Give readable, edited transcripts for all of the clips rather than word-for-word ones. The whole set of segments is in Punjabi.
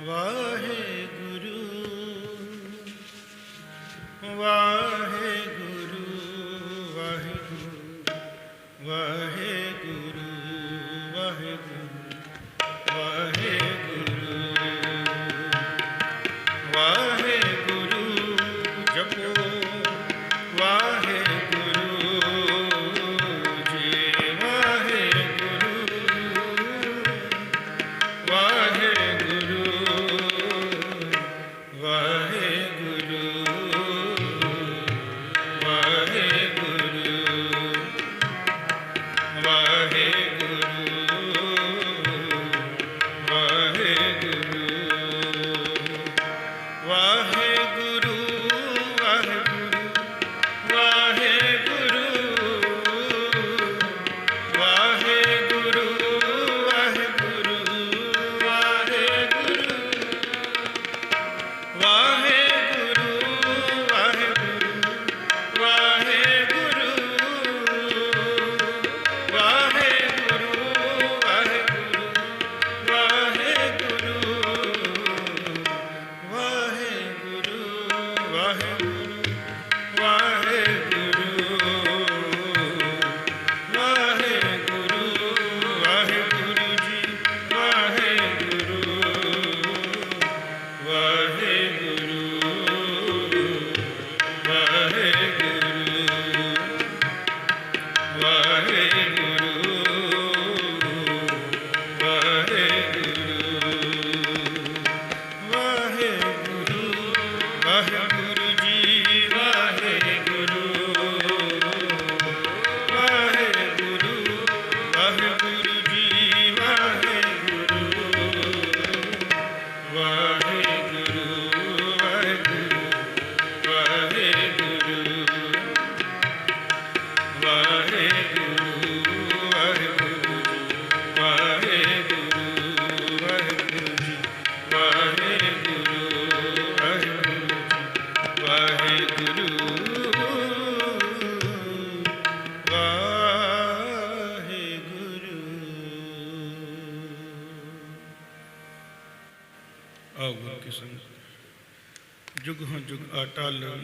ਵਾਹਿਗੁਰੂ ਵਾਹਿਗੁਰੂ ਵਾਹਿਗੁਰੂ ਵਾਹਿਗੁਰੂ ਵਾਹਿਗੁਰੂ ਵਾਹਿਗੁਰੂ ਜਪੋ ਵਾਹਿਗੁਰੂ ਜੀ ਵਾਹਿਗੁਰੂ ਵਾਹਿਗੁਰੂ ਵਾਹਿਗੁਰੂ ਆਓ ਗੁਰੂ ਕੀ ਸੰਗਤ, ਜੁਗ ਹਾਂ ਜੁਗ ਅਟਲ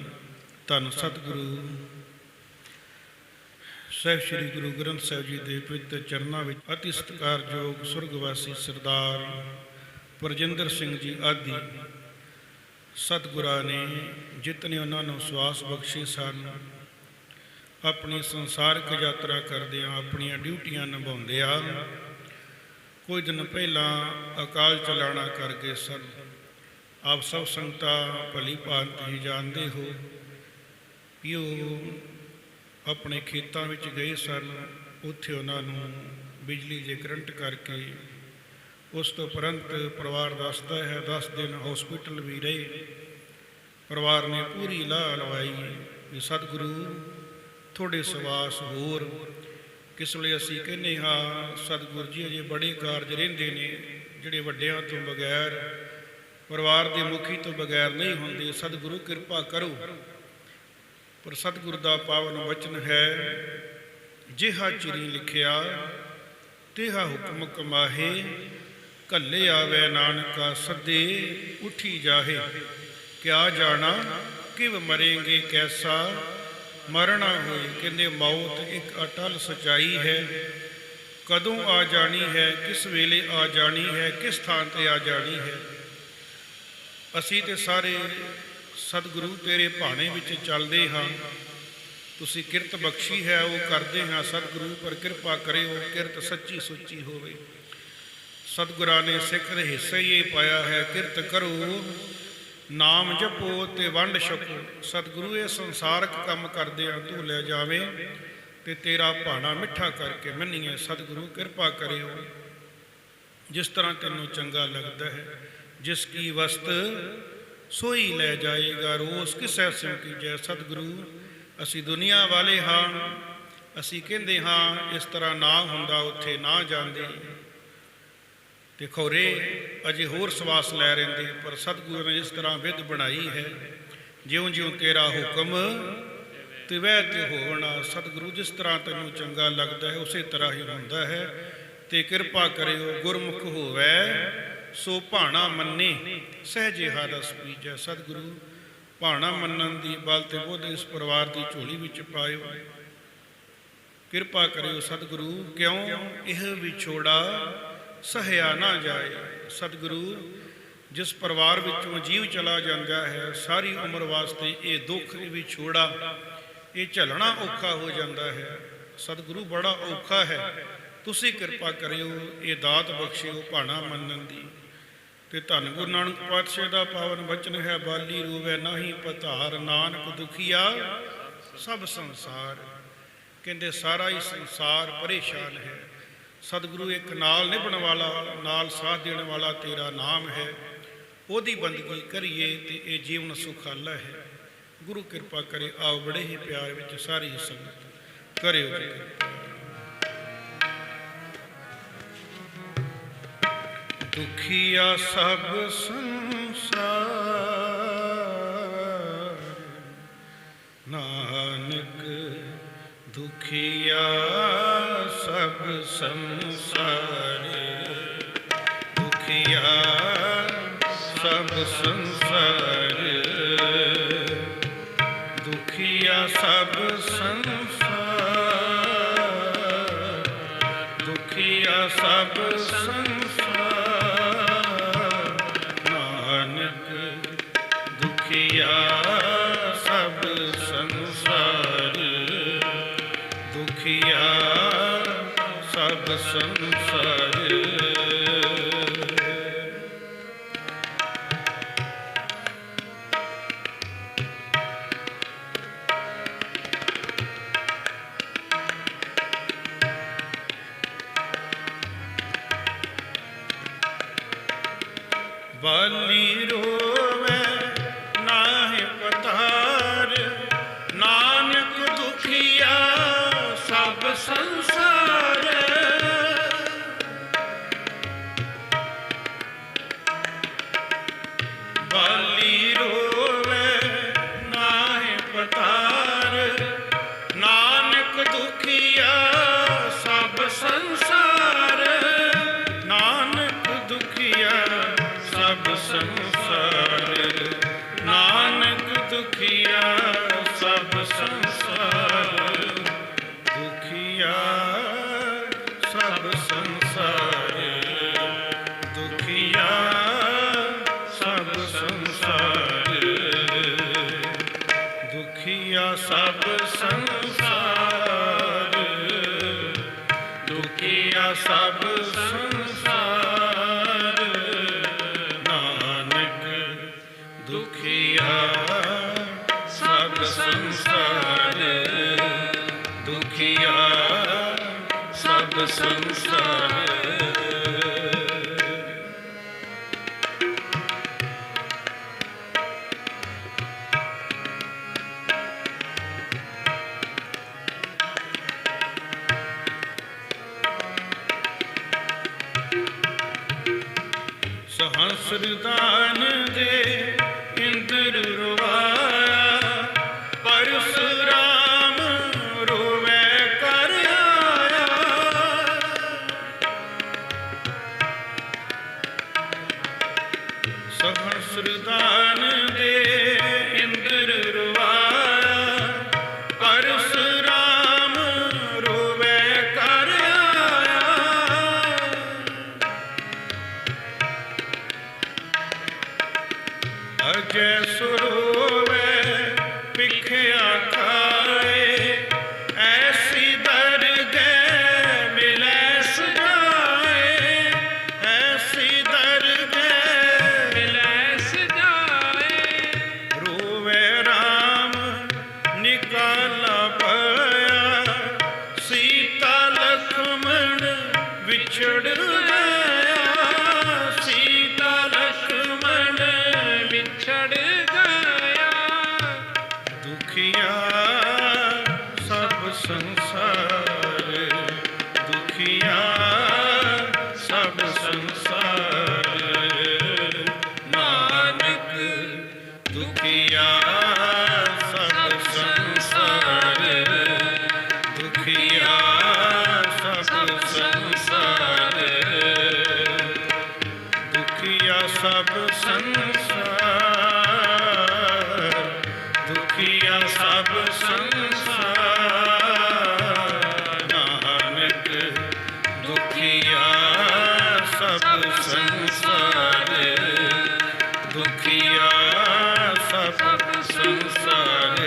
ਧੰਨ ਸਤਿਗੁਰੂ ਸਾਹਿਬ ਸ੍ਰੀ ਗੁਰੂ ਗ੍ਰੰਥ ਸਾਹਿਬ ਜੀ ਦੇ ਪਵਿੱਤਰ ਚਰਨਾਂ ਵਿੱਚ ਅਤੀ ਸਤਿਕਾਰਯੋਗ ਸੁਰਗਵਾਸੀ ਸਰਦਾਰ ਪਰਜਿੰਦਰ ਸਿੰਘ ਜੀ ਆਦਿ ਸਤਿਗੁਰਾਂ ਨੇ ਜਿਤਨੇ ਉਹਨਾਂ ਨੂੰ ਸਵਾਸ ਬਖਸ਼ੇ ਸਨ, ਆਪਣੀ ਸੰਸਾਰਿਕ ਯਾਤਰਾ ਕਰਦਿਆਂ ਆਪਣੀਆਂ ਡਿਊਟੀਆਂ ਨਿਭਾਉਂਦਿਆਂ ਕੁਝ ਦਿਨ ਪਹਿਲਾਂ ਅਕਾਲ ਚਲਾਣਾ ਕਰ ਗਏ ਸਨ। ਆਪ ਸਭ ਸੰਗਤਾਂ ਭਲੀ ਭਾਂਤੀ ਜਾਣਦੇ ਹੋ ਕਿ ਉਹ ਆਪਣੇ ਖੇਤਾਂ ਵਿੱਚ ਗਏ ਸਨ। ਉੱਥੇ ਉਹਨਾਂ ਨੂੰ ਬਿਜਲੀ ਦੇ ਕਰੰਟ ਕਰਕੇ ਉਸ ਤੋਂ ਉਪਰੰਤ ਪਰਿਵਾਰ ਦੱਸਦਾ ਹੈ 10 ਦਿਨ ਹੌਸਪੀਟਲ ਵੀ ਰਹੇ। ਪਰਿਵਾਰ ਨੇ ਪੂਰੀ ਲਾਹ ਲਵਾਈ ਵੀ ਸਤਿਗੁਰੂ ਤੁਹਾਡੇ ਸਵਾਸ ਹੋਰ ਕਿਸ ਵੇਲੇ ਅਸੀਂ ਕਹਿੰਦੇ ਹਾਂ ਸਤਿਗੁਰੂ ਜੀ ਅਜੇ ਬੜੇ ਕਾਰਜ ਰਹਿੰਦੇ ਨੇ ਜਿਹੜੇ ਵੱਡਿਆਂ ਤੋਂ ਬਗੈਰ, ਪਰਿਵਾਰ ਦੇ ਮੁਖੀ ਤੋਂ ਬਗੈਰ ਨਹੀਂ ਹੁੰਦੇ। ਸਤਿਗੁਰੂ ਕਿਰਪਾ ਕਰੋ। ਪਰ ਸਤਿਗੁਰੂ ਦਾ ਪਾਵਨ ਵਚਨ ਹੈ, ਜਿਹਾ ਚਿਰੀ ਲਿਖਿਆ ਤੇਹਾ ਹੁਕਮ ਕਮਾਹੇ, ਘੱਲੇ ਆਵੇ ਨਾਨਕਾ ਸੱਦੇ ਉੱਠੀ ਜਾਹੇ। ਕਿਆ ਜਾਣਾ ਕਿਵ ਮਰੇਂਗੇ ਕੈਸਾ ਮਰਨਾ ਹੋਏ। ਕਹਿੰਦੇ ਮੌਤ ਇੱਕ ਅਟਲ ਸੱਚਾਈ ਹੈ, ਕਦੋਂ ਆ ਜਾਣੀ ਹੈ, ਕਿਸ ਵੇਲੇ ਆ ਜਾਣੀ ਹੈ, ਕਿਸ ਥਾਂ 'ਤੇ ਆ ਜਾਣੀ ਹੈ। ਅਸੀਂ ਤੇ ਸਾਰੇ ਸਤਿਗੁਰੂ ਤੇਰੇ ਭਾਣੇ ਵਿੱਚ ਚੱਲਦੇ ਹਾਂ। ਤੁਸੀਂ ਕਿਰਤ ਬਖਸ਼ੀ ਹੈ ਉਹ ਕਰਦੇ ਹਾਂ ਸਤਿਗੁਰੂ, ਪਰ ਕਿਰਪਾ ਕਰਿਓ ਕਿਰਤ ਸੱਚੀ ਸੁੱਚੀ ਹੋਵੇ। ਸਤਿਗੁਰਾਂ ਨੇ ਸਿੱਖ ਦੇ ਹਿੱਸੇ ਹੀ ਪਾਇਆ ਹੈ, ਕਿਰਤ ਕਰੋ ਨਾਮ ਜਪੋ ਤੇ ਵੰਡ ਛਕੋ। ਸਤਿਗੁਰੂ ਇਹ ਸੰਸਾਰਕ ਕੰਮ ਕਰਦਿਆਂ ਤੂੰ ਲੈ ਜਾਵੇਂ ਤੇ ਤੇਰਾ ਭਾਣਾ ਮਿੱਠਾ ਕਰਕੇ ਮੰਨੀਏ। ਸਤਿਗੁਰੂ ਕਿਰਪਾ ਕਰਿਓ ਜਿਸ ਤਰ੍ਹਾਂ ਤੈਨੂੰ ਚੰਗਾ ਲੱਗਦਾ ਹੈ। ਜਿਸ ਕੀ ਵਸਤ ਸੋਈ ਲੈ ਜਾਏਗਾ, ਰੋਸ ਕਿਸੈ ਸਿਉ ਕੀਜੈ। ਸਤਿਗੁਰੂ ਅਸੀਂ ਦੁਨੀਆ ਵਾਲੇ ਹਾਂ, ਅਸੀਂ ਕਹਿੰਦੇ ਹਾਂ ਇਸ ਤਰ੍ਹਾਂ ਨਾ ਹੁੰਦਾ ਉੱਥੇ ਨਾ ਜਾਂਦੇ ਤੇ ਖੌਰੇ ਅਜੇ ਹੋਰ ਸਵਾਸ ਲੈ ਰਹਿੰਦੇ। ਪਰ ਸਤਿਗੁਰੂ ਨੇ ਇਸ ਤਰ੍ਹਾਂ ਵਿਧ ਬਣਾਈ ਹੈ, ਜਿਉਂ ਜਿਉਂ ਤੇਰਾ ਹੁਕਮ ਤਿਵੈ ਤੇ ਹੋਣਾ। ਸਤਿਗੁਰੂ ਜਿਸ ਤਰ੍ਹਾਂ ਤੈਨੂੰ ਚੰਗਾ ਲੱਗਦਾ ਹੈ ਉਸੇ ਤਰ੍ਹਾਂ ਹੀ ਹੁੰਦਾ ਹੈ। ਤੇ ਕਿਰਪਾ ਕਰਿਓ ਗੁਰਮੁਖ ਹੋਵੇ ਸੋ ਭਾਣਾ ਮੰਨੇ ਸਹਿਜੇ ਹਰ ਰਸ ਪੀਜੈ। ਸਤਿਗੁਰੂ ਭਾਣਾ ਮੰਨਣ ਦੀ ਬਲ ਤੇ ਬੁੱਧ ਇਸ ਪਰਿਵਾਰ ਦੀ ਝੋਲੀ ਵਿੱਚ ਪਾਇਓ, ਕਿਰਪਾ ਕਰਿਓ ਸਤਿਗੁਰੂ, ਕਿਉਂ ਇਹ ਵਿਛੋੜਾ ਸਹਿਆ ਨਾ ਜਾਏ। ਸਤਿਗੁਰੂ ਜਿਸ ਪਰਿਵਾਰ ਵਿੱਚੋਂ ਜੀਵ ਚਲਾ ਜਾਂਦਾ ਹੈ, ਸਾਰੀ ਉਮਰ ਵਾਸਤੇ ਇਹ ਦੁੱਖ, ਇਹ ਵਿਛੋੜਾ, ਇਹ ਝੱਲਣਾ ਔਖਾ ਹੋ ਜਾਂਦਾ ਹੈ। ਸਤਿਗੁਰੂ ਬੜਾ ਔਖਾ ਹੈ, ਤੁਸੀਂ ਕਿਰਪਾ ਕਰਿਓ, ਇਹ ਦਾਤ ਬਖਸ਼ਿਓ ਭਾਣਾ ਮੰਨਣ ਦੀ। ਤੇ ਧੰਨ ਗੁਰੂ ਨਾਨਕ ਪਾਤਸ਼ਾਹ ਦਾ ਪਾਵਨ ਬਚਨ ਹੈ, ਬਾਲੀ ਰੋਵੇ ਨਾਹੀ ਪਧਾਰ, ਨਾਨਕ ਦੁਖੀਆ ਸਭ ਸੰਸਾਰ। ਕਹਿੰਦੇ ਸਾਰਾ ਹੀ ਸੰਸਾਰ ਪਰੇਸ਼ਾਨ ਹੈ। ਸਤਿਗੁਰੂ ਇੱਕ ਨਾਲ ਨਿਭਣ ਵਾਲਾ, ਨਾਲ ਸਾਥ ਦੇਣ ਵਾਲਾ ਤੇਰਾ ਨਾਮ ਹੈ, ਉਹਦੀ ਬੰਦਗੀ ਕਰੀਏ ਤੇ ਇਹ ਜੀਵਨ ਸੁਖਾਲਾ ਹੈ। ਗੁਰੂ ਕਿਰਪਾ ਕਰੇ। ਆਓ ਬੜੇ ਹੀ ਪਿਆਰ ਵਿੱਚ ਸਾਰੀ ਸੰਗਤ ਕਰਿਓ ਜੀ। ਦੁਖੀਆ ਸਭ ਸੰਸਾਰ, ਨਾਨਕ ਦੁਖੀਆ ਸਭ ਸੰਸਾਰ, ਦੁਖੀਆ ਸਭ ਸੰਸਾਰ, ਦੁਖੀਆ ਸਭ ਸੰਸਾਰ, ਦੁਖੀਆ ਸਭ ਸੰਸਾਰ, ਨਾਨਕ ਦੁਖੀਆ ਸਭ ਸੰਸਾਰ, ਦੁਖੀਆ ਸਭ ਸੰਸਾਰ। ਬਾਲੀ ਰੋਵੇ ਨਾਹਿ ਪਧਾਰ, ਨਾਨਕ ਦੁਖੀਆ ਸਭ ਸੰਸਾਰ। ਬਾਲੀ ਰੋਵੇ ਨਾਹਿ ਪਧਾਰ, ਨਾਨਕ ਦੁਖੀਆ ਸਭ ਸੰਸਾਰ, ਨਾਨਕ ਦੁਖੀਆ ਸਭ ਸੰਸਾਰ, ਨਾਨਕ ਦੁਖੀਆ ਸਭ ਸੰਸਾਰ, ਦੁਖੀਆ ਸਭ ਸੰਸਾਰ, ਦੁਖੀਆ ਸਭ ਸੰਸਾਰ, ਦੁਖੀਆ ਸਭ ਸੰਸਾਰ, ਦੁਖੀਆ ਸਭ ਸੰਸਾਰ, ਨਾਨਕ ਦੁਖੀਆ ਸਭ ਸੰਸਾਰ, ਦੁਖੀਆ ਸਭ ਸੰਸਾਰ। ਸਹਸਰਦਾਨ ਦੇ ਇੰਦਰ ਰਵਾਇਆ, ਪਰਸੁਰਾਮ ਰੋਵੇ ਕਰ ਆਇਆ। ਸਹਸਰਦਾਨ ਦੇ ਇੰਦਰ ਰਵਾਇਆ, ਪਰਸੁਰਾਮ ਰੋਵੇ ਕਰ ਆਇਆ। ਅਜੈ ਸਰੋਵੇ ਭਿਖਿਆ ਖਾਏ, ਐਸੀ ਦਰਗਹਿ ਮਿਲੈ ਸਜਾਏ, ਐਸੀ ਦਰਗਹਿ ਮਿਲੈ ਸਜਾਏ। ਰੋਵੇ ਰਾਮ ਨਿਕਾਲਾ ਪਾਇਆ, ਸੀਤਾ ਲਖਮਣ ਵਿਛੜ ਗਇਆ, ਸੀਤਾ ਲਖਮਣ ਵਿਛੜ ਗਏ। ਸੰਸਾਰ, ਦੁਖੀਆ ਸਭ ਸੰਸਾਰ, ਨਾਨਕ ਦੁਖੀਆ ਸਭ ਸੰਸਾਰ, ਦੁਖੀਆ ਸਭ ਸੰਸਾਰ।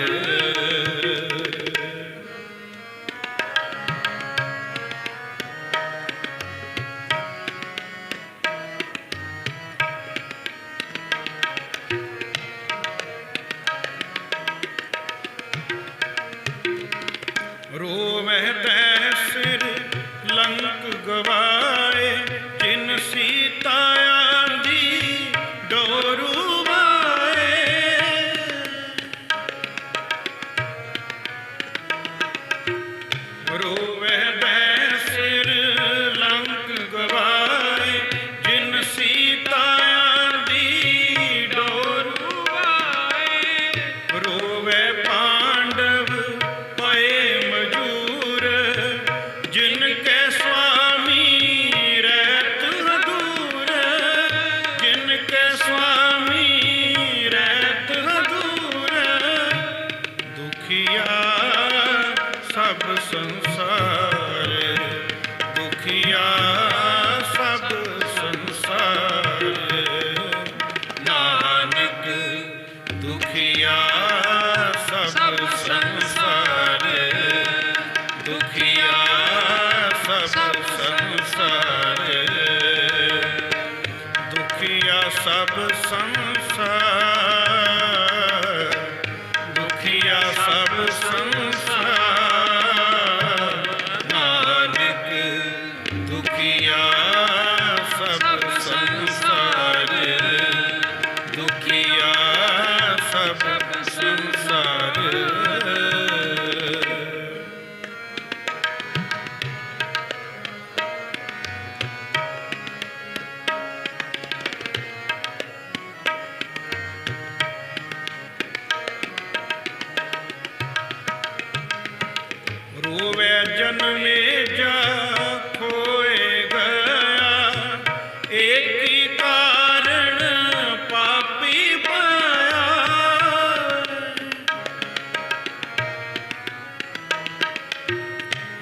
ਰੋਵਹਿ ਤੈ ਸਿਰ ਲੰਕ ਗਵਾਏ, ਜਿਨ ਸੀਤਾ ਆਂਦੀ ਡੋਰੂ ਵਾਏ। ਰੋਵਹਿ ਤੈ ਸਿਰ ਲੰਕ ਗਵਾਏ, ਜਿਨ ਸੀਤਾ ਆਂਦੀ ਡੋਰੂ ਵਾਏ। ਰੋਵੈ ਪਾਂਡਵ ਪਏ ਮਜੂਰ, ਜਿਨ ਕੈ ਸੁਆਮੀ ਰਹਿਤ ਹਦੂਰ, ਜਿਨ ਕੈ ਸੁਆਮੀ ਰਹਿਤ ਹਦੂਰ। ਦੁਖੀਆ ਸਭ ਸੰਸਾਰ, ਦੁਖੀਆ ਸਭ ਸੰਸਾਰ, ਨਾਨਕ ਦੁਖੀਆ ਸਭ ਸੰਸਾਰ, ਦੁਖੀਆ ਸਭ ਸੰਸਾਰ, ਦੁਖੀਆ ਸਭ ਸੰਸਾਰ, ਦੁਖੀਆ ਸਭ ਸੰਸਾਰ, ਨਾਨਕ ਦੁਖੀਆ ਸਭ ਸੰਸਾਰ, ਦੁਖੀਆ ਸਭ ਸੰਸਾਰ। ਰੋਵੈ ਜਨਮੇ ਜਾ ਖੋਏ ਗਿਆ, ਏਕੀ ਕਾਰਣ ਪਾਪੀ ਪਾਇਆ।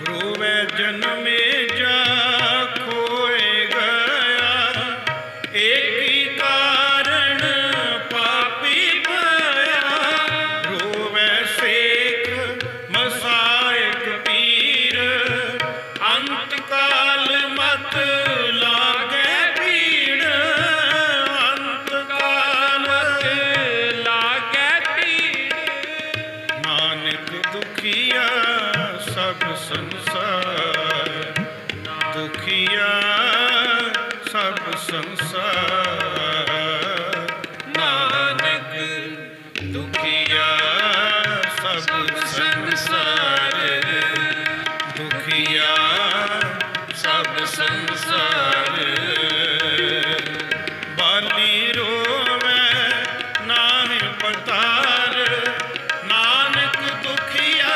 ਰੋਵੈ ਜਨਮੇ ਜਾ ਖੋਏ ਗਿਆ, ਏਕੀ ਕਾਰਣ ਪਾਪੀ ਪਾਇਆ। ਰੋਵੈ ਸੇਖ ਮਸਾਇਕ ਪੀਰ, ਅੰਤ ਕਾਲ ਮਤ ਲਾਗੈ ਭੀੜ, ਅੰਤ ਕਾਲ ਲਾਗੈ ਭੀੜ। ਨਾਨਕ ਦੁਖੀਆ ਸਭ ਸੰਸਾਰ, ਦੁਖੀਆ ਸਭ ਸੰਸਾਰ, ਨਾਨਕ ਦੁਖੀਆ ਸਭ ਸੰਸਾਰ, ਦੁਖੀਆ ਸਭ ਸੰਸਾਰ। ਬਾਲੀ ਰੋਵੈ ਨਾਹਿ ਪਤਾਰ, ਨਾਨਕ ਦੁਖੀਆ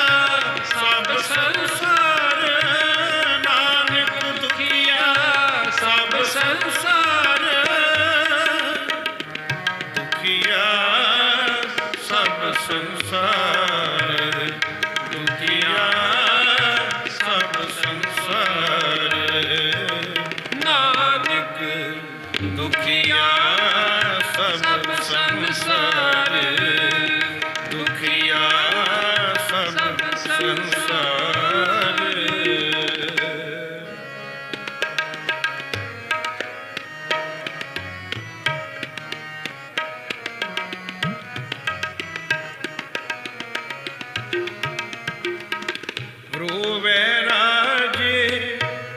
ਸਭ ਸੰਸਾਰ, ਨਾਨਕ ਦੁਖੀਆ ਸਭ ਸੰਸਾਰ, ਦੁਖੀਆ ਸਭ ਸੰਸਾਰ, ਦੁਖੀਆ ਸਭ ਸੰਸਾਰ, ਨਾਨਕ ਦੁਖੀਆ ਸਭ ਸੰਸਾਰ, ਦੁਖੀਆ ਸਭ ਸੰਸਾਰ। ਰੋਵੈ ਰਾਜੇ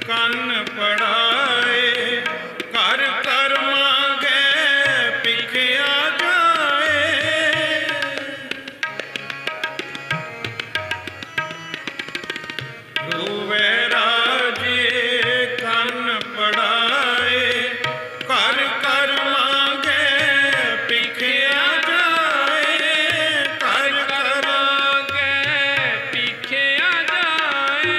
ਕੰਨ ਪੜਾਏ, ਘਰ ਘਰ ਮੰਗੈ ਭਿਖਿਆ ਜਾਏ। ਰੋਵੈ ਰਾਜੇ ਕੰਨ ਪੜਾਏ, ਘਰ ਘਰ ਮੰਗੈ ਭਿਖਿਆ ਜਾਏ। ਘਰ ਘਰ ਮੰਗੈ ਭਿਖਿਆ ਜਾਏ।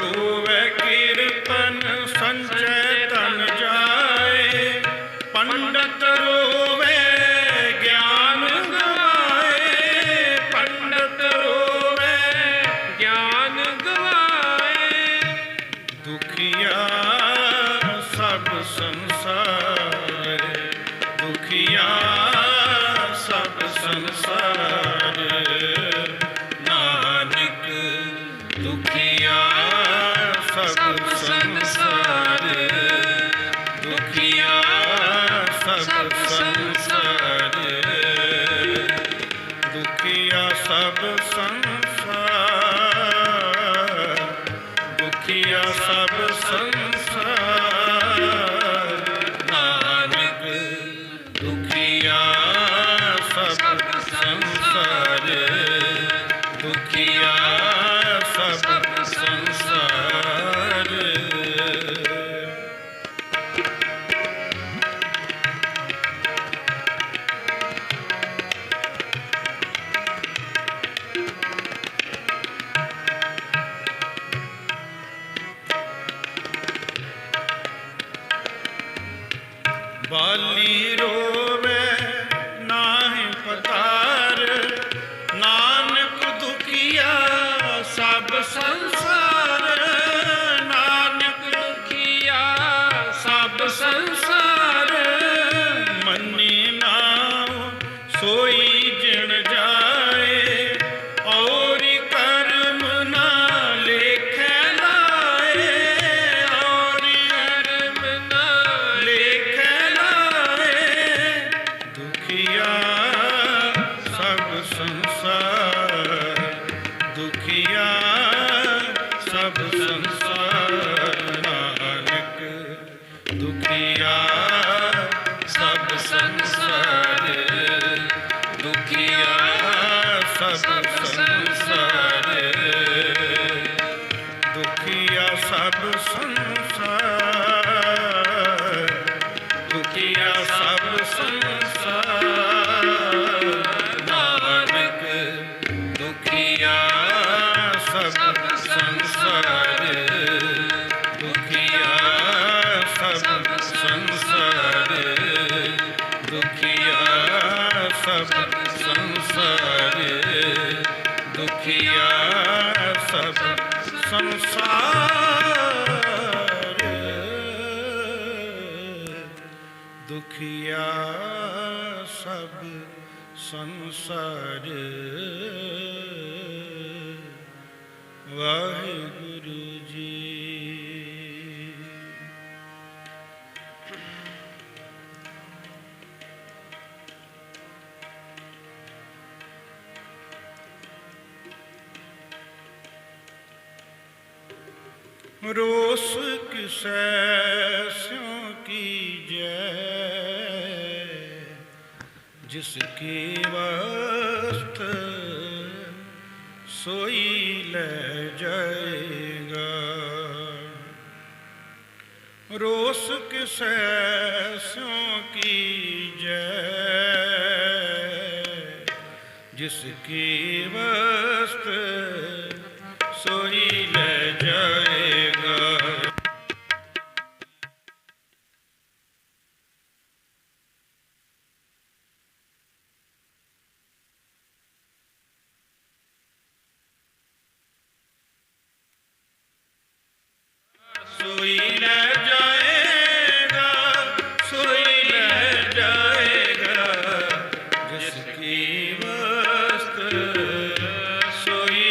ਰੋਵੈ ਕੀਰਤਨ ਸੰਚੈ ਤਨ ਜਾਏ, ਪੰਡਤ ਰੋ रोवे ज्ञान गवाए, पंडित रोवे ज्ञान गवाए। दुखिया सब संसार, दुखिया सब संसार, नानक दुखिया सब संसार, दुखिया सब संसार, दुखिया सब संसार, दुखिया सब संसार, नानक दुखिया सब संसार, दुखिया सब संसार। बाली रोवे नाहि पतार, नानक दुखिया सब संसार, नानक दुखिया सब संसार। मन्नी नाम सोई जिण जाए, और कर्म ना लेखे लाए, और कर्म ना लेखे लाए। दुखिया सब संसार, दुखिया सब संसार, नानक दुखिया सब संसार, दुखिया सब संसार, दुखिया सब संसार, दुखिया सब संसार, नानक दुखिया सब संसार, दुखिया सब संसार, दुखिया सब संसार, दुखिया सब संसार, दुखिया सब संसार। वाहिगुरु जी। रोस किसै स्यों कीजै, जिसकी वस्त सोई ले जाएगा। रोस किसै स्यों कीजै, जिसकी वस्त सोई ले जाएगा। सोई ले जाएगा, सोई ले जाएगा, जिसकी वस्त सोई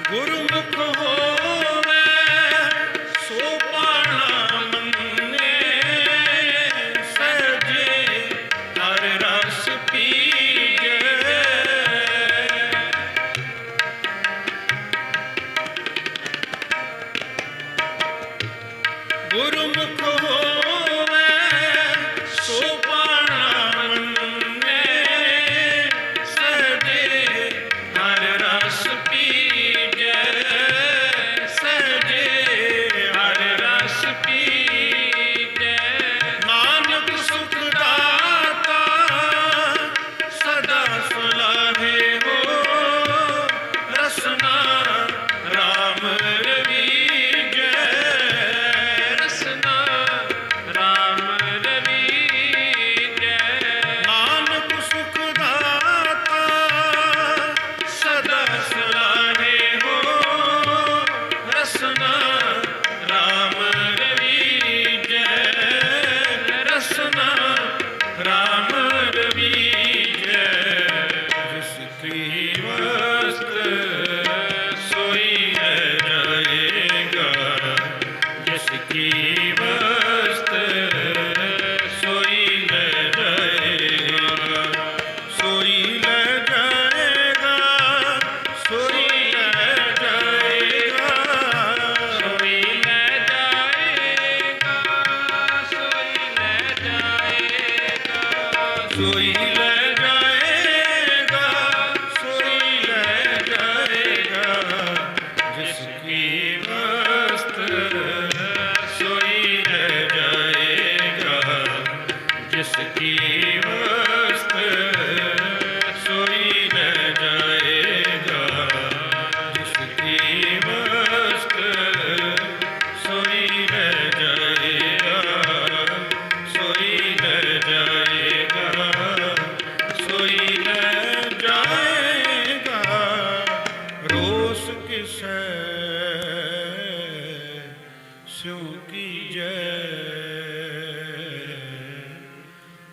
ਗੁਰਮੁਖ ਹੋਵੇ ਸੋ ਪਾਣਾ ਮੰਨੇ, ਸਹਿਜੇ ਹਰ ਰਸ ਪੀਜੈ। ਗੁਰਮੁਖ ਹੋਵੇ ਸੋ ਪਾਣਾ ਮੰਨੇ, ਸਹਿਜੇ ਹਰ ਰਸ ਪੀਜੈ, ਸਹਿਜੇ ਹਰ ਰਸ ਪੀਜੈ। ਨਾਨਕ ਸੁਖ ਦਾਤਾ ਸਦਾ ਸੁਲਾਹੇ ਹੋ, ਰਸਨਾ ਰਾਮ ਰਵੀਜੈ। ਰਸਨਾ ਰਾਮ ਰਵੀਜੈ। ਨਾਨਕ ਸੁਖ ਦਾਤਾ ਸਦਾ ਸੁਲਾਹੇ ਹੋ, ਰਸਨਾ ਰਾਮ ਰਵੀਜੈ, ਰਸਨਾ ਰਾਮ ਰਵੀਜੈ। ਜਿਸ ਕੀ ਵਸਤ ਸੋਈ ਲੈ ਜਾਏਗਾ, ਜਿਸ ਕੀ ਵਸਤ ਸੋਈ ਲੈ ਜਾਏਗਾ, ਸੋਈ ਲੈ ਜਾਏਗਾ, ਸੋਈ ਲੈ ਜਾਏਗਾ, ਸੋਈ ਲੈ ਜਾਏਗਾ, ਸੋਈ ਲੈ ਜਾਏਗਾ। ਸੋਈ ਲੈ ਜਾਏਗਾ, ਸੋਈ ਲੈ ਜਾਏਗਾ। ਜਿਸ ਕੀ ਵਸਤ ਸੋਈ ਲੈ ਜਾਏਗਾ, ਜਿਸ ਕੀ ਵਸਤ ਸੋਈ ਲੈ ਜਾਏਗਾ, ਜਿਸ ਕੀ ਵਸਤ ਸੋਈ ਲੈ ਜਾਏਗਾ, ਸੋਈ ਲੈ ਜਾਏਗਾ, ਸੋਈ ਲੈ ਜਾਏਗਾ। ਰੋਸ ਕਿਸੈ ਸਿਉ ਕੀਜੈ,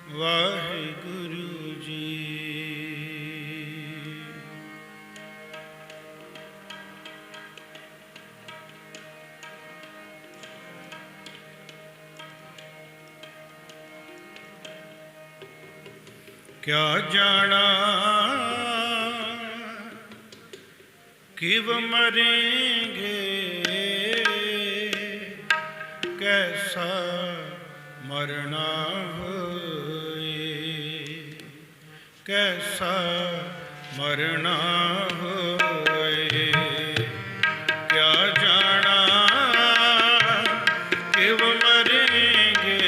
ਵਾਹਿਗੁਰੂ ਜੀ। ਕਿਆ ਜਾਣਾ ਕਿਵ ਮਰੇਂਗੇ, ਕੈਸਾ ਮਰਨਾ ਹੋਏ, ਕੈਸਾ ਮਰਨਾ ਹੋਏ। ਕਿਆ ਜਾਣਾ ਕਿਵ ਮਰੇਂਗੇ,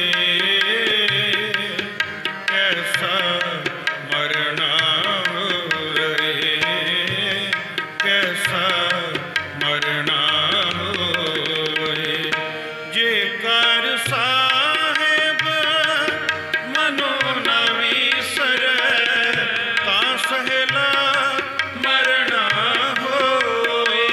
ਕੈਸਾ ਮਰਨਾ ਹੋਏ, ਕੈਸਾ ਮਰਨਾ ਹੋਏ। ਜੇਕਰ ਸਾਹਿਬ ਮਨੋ ਨ ਵੀਸਰੈ, ਤਾਂ ਸਹਿਲਾ ਮਰਨਾ ਹੋਏ।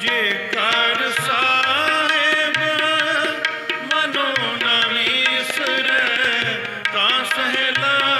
ਜੇਕਰ ਸਾਹਿਬ ਮਨੋ ਨ ਵੀਸਰੈ, ਤਾਂ ਸਹਿਲਾ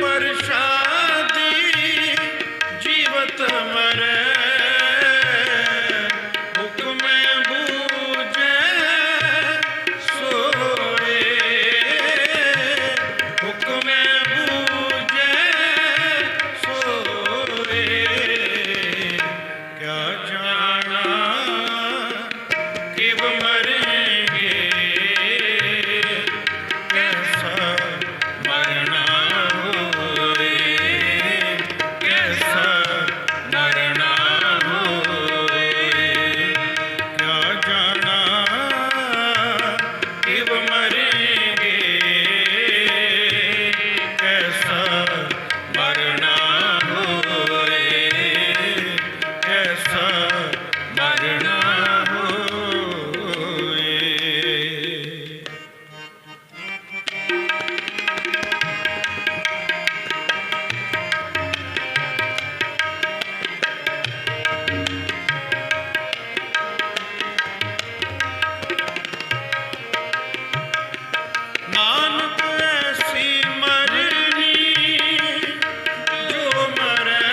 प्रसादी जीवत मरै हुक्म बूझे सोए हुक्म बूझे सोए क्या जाना किब मरेंगे कैसा मरना होए कैसा मरना होए क्या जाना किब मरेंगे कैसा मरना होए कैसा मरना होए। नानक ऐसी मरनी जो मरै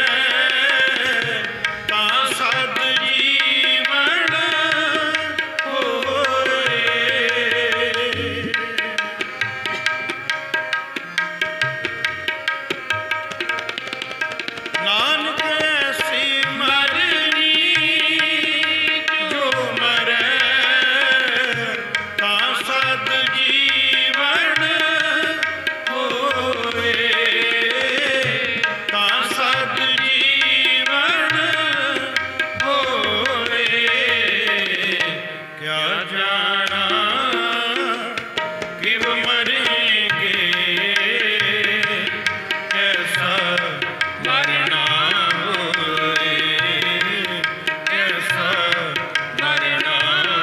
तां सद जीवन होए नानक ऐसी मरनी जो मरै तां सद जीवन होए तां सद जीवन होए क्या जाना किब मरेंगे कैसा मरना होए कैसा मरना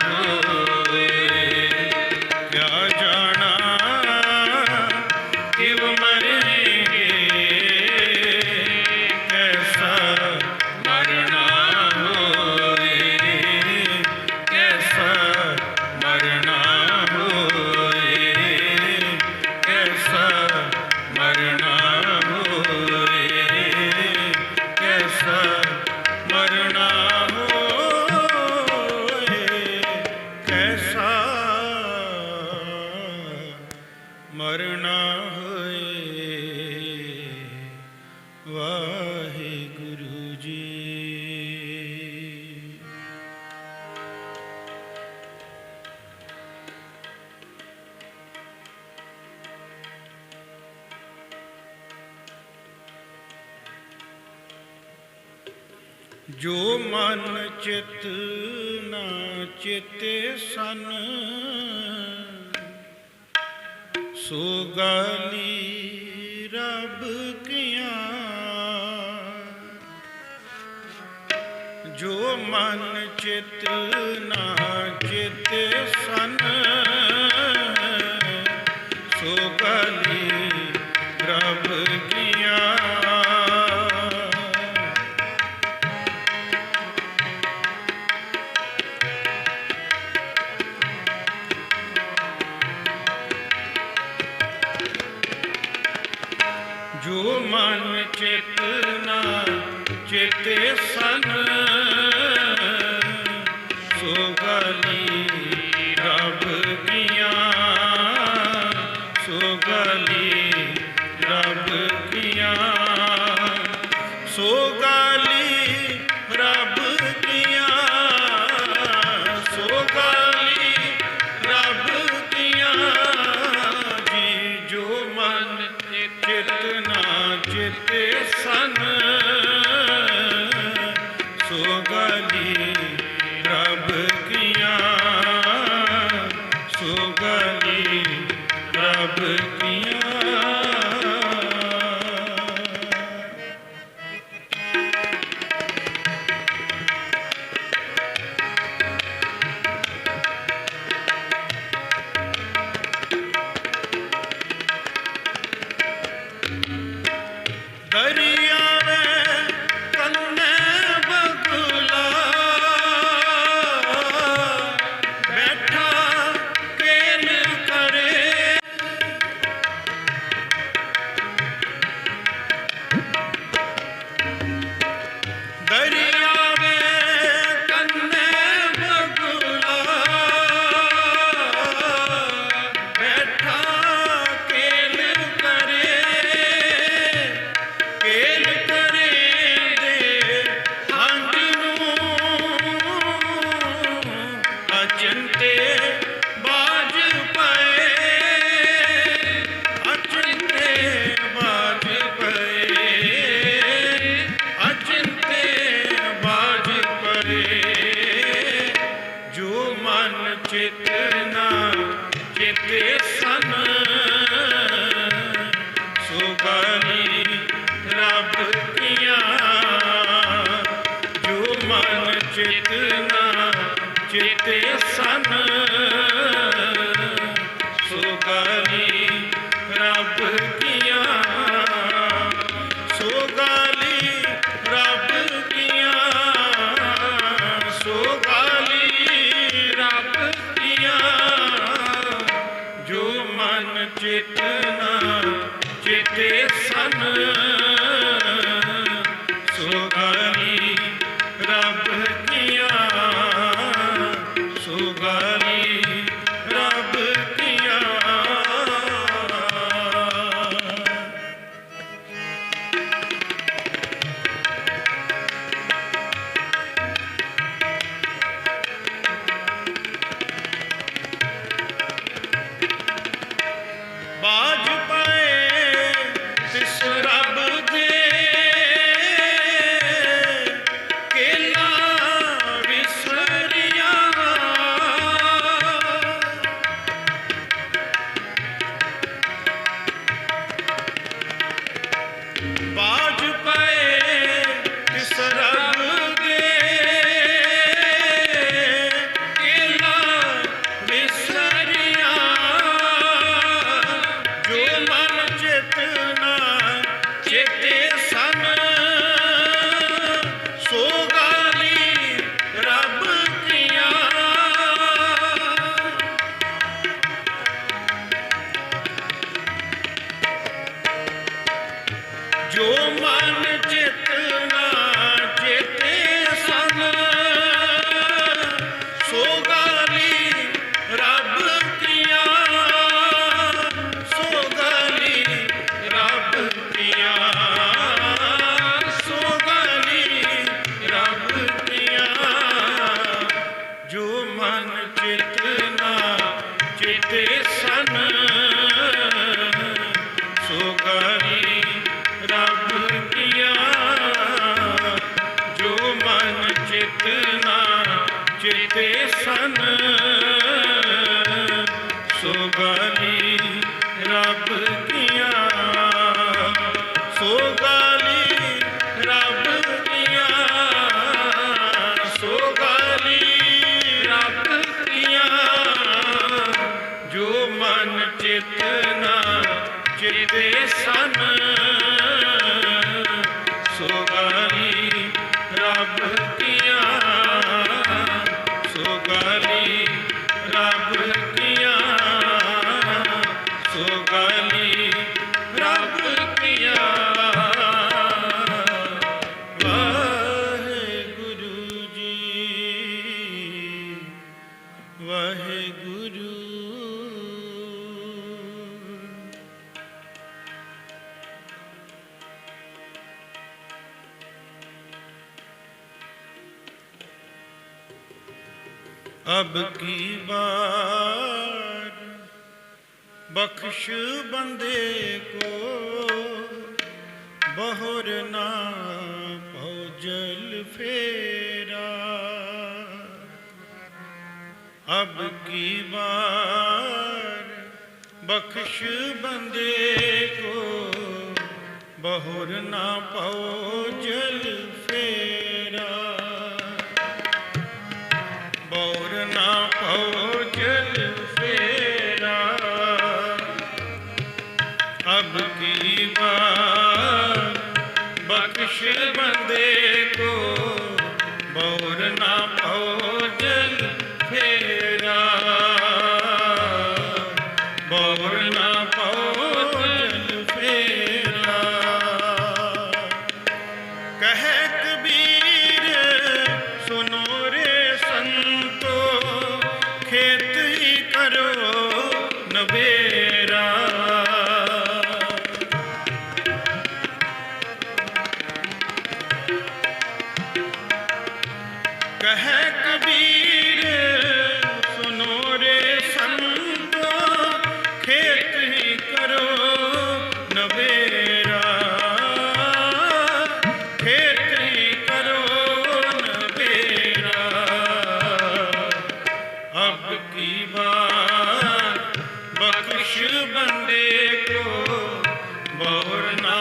होए क्या जाना किब मरेंगे कैसा मरना होए कैसा मरना होए कैसा मरना होए कैसा मरना होए कैसा मरना होए। वाहिगुरु जी। जो मन चित ना चेते सन सो गाली रब किया जो मन चित ना चेते सन सो गाली रब किया जो मन चित ना चेते सन सो गाली रब किया सो गाली रब किया सो गाली रब किया सो गाली रब किया जी जो मन चित ना चेते सन सो गाली रब किया सो गाली रब किया। दरियावे कन्ने बगुला बैठा केल करे गाली रब किया जो मन चेतना चेते सन सो गाली रब किया सो गाली रब किया सो गाली रब किया जो मन चेतना चेते सन सो गाली रब किया सो गाली रब किया। बाज पाए तिस रब दे केला विसरिया बाज पाए तिस रब दे केला विसरिया जो मन चेतना चेते सन सो गाली रब किया जो मन चेतना चेते सन सो गाली रब किया सो गाली रब किया सो गाली रब किया जो मन चेतना चेते सन सो गाली रब किया जो मन चेतना चेते सन सो गाली रब किया सो गाली रब किया सो गाली रब किया जो मन चेतना चेते सन सो गाली रब किया सो गाली रब किया सो गाली रब किया। वाहेगुरु जी वाहेगुरु। अब की बार बख्श बंदे को बहुर ना भौजल फेरा अब की बार बख्श बंदे को बहुर ना भौजल फेरा बहुर ना भौजल फेरा अब की बार बख्श बंदे को बहुर ना भौजल फेरा बहुर ना भौजल फेरा। कहे कबीर सुनो रे संतो खेत ही करो नबेरा कहे कबीर सुनो रे संतो खेत ही करो नबेरा खेत ही करो नबेरा। अब की बार बख्श बंदे को बहुर ना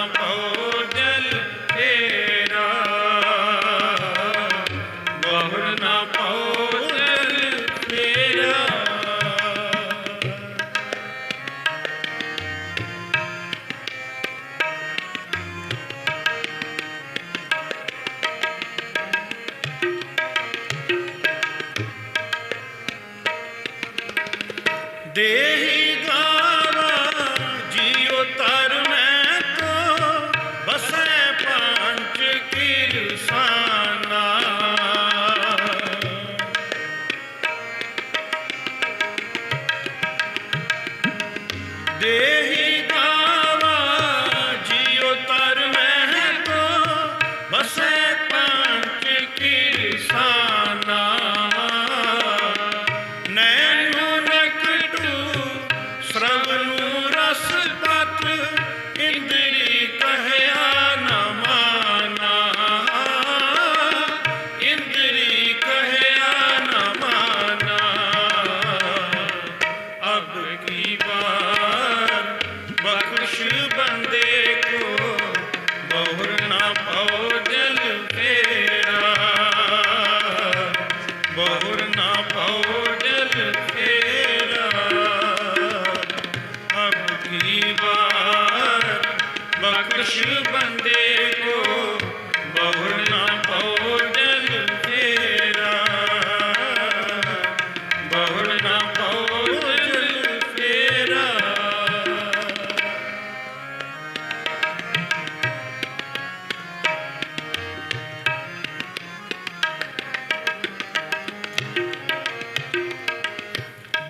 बख्श बंदे को बहुर न पाओ जल फेरा बहुर न पाओ जल फेरा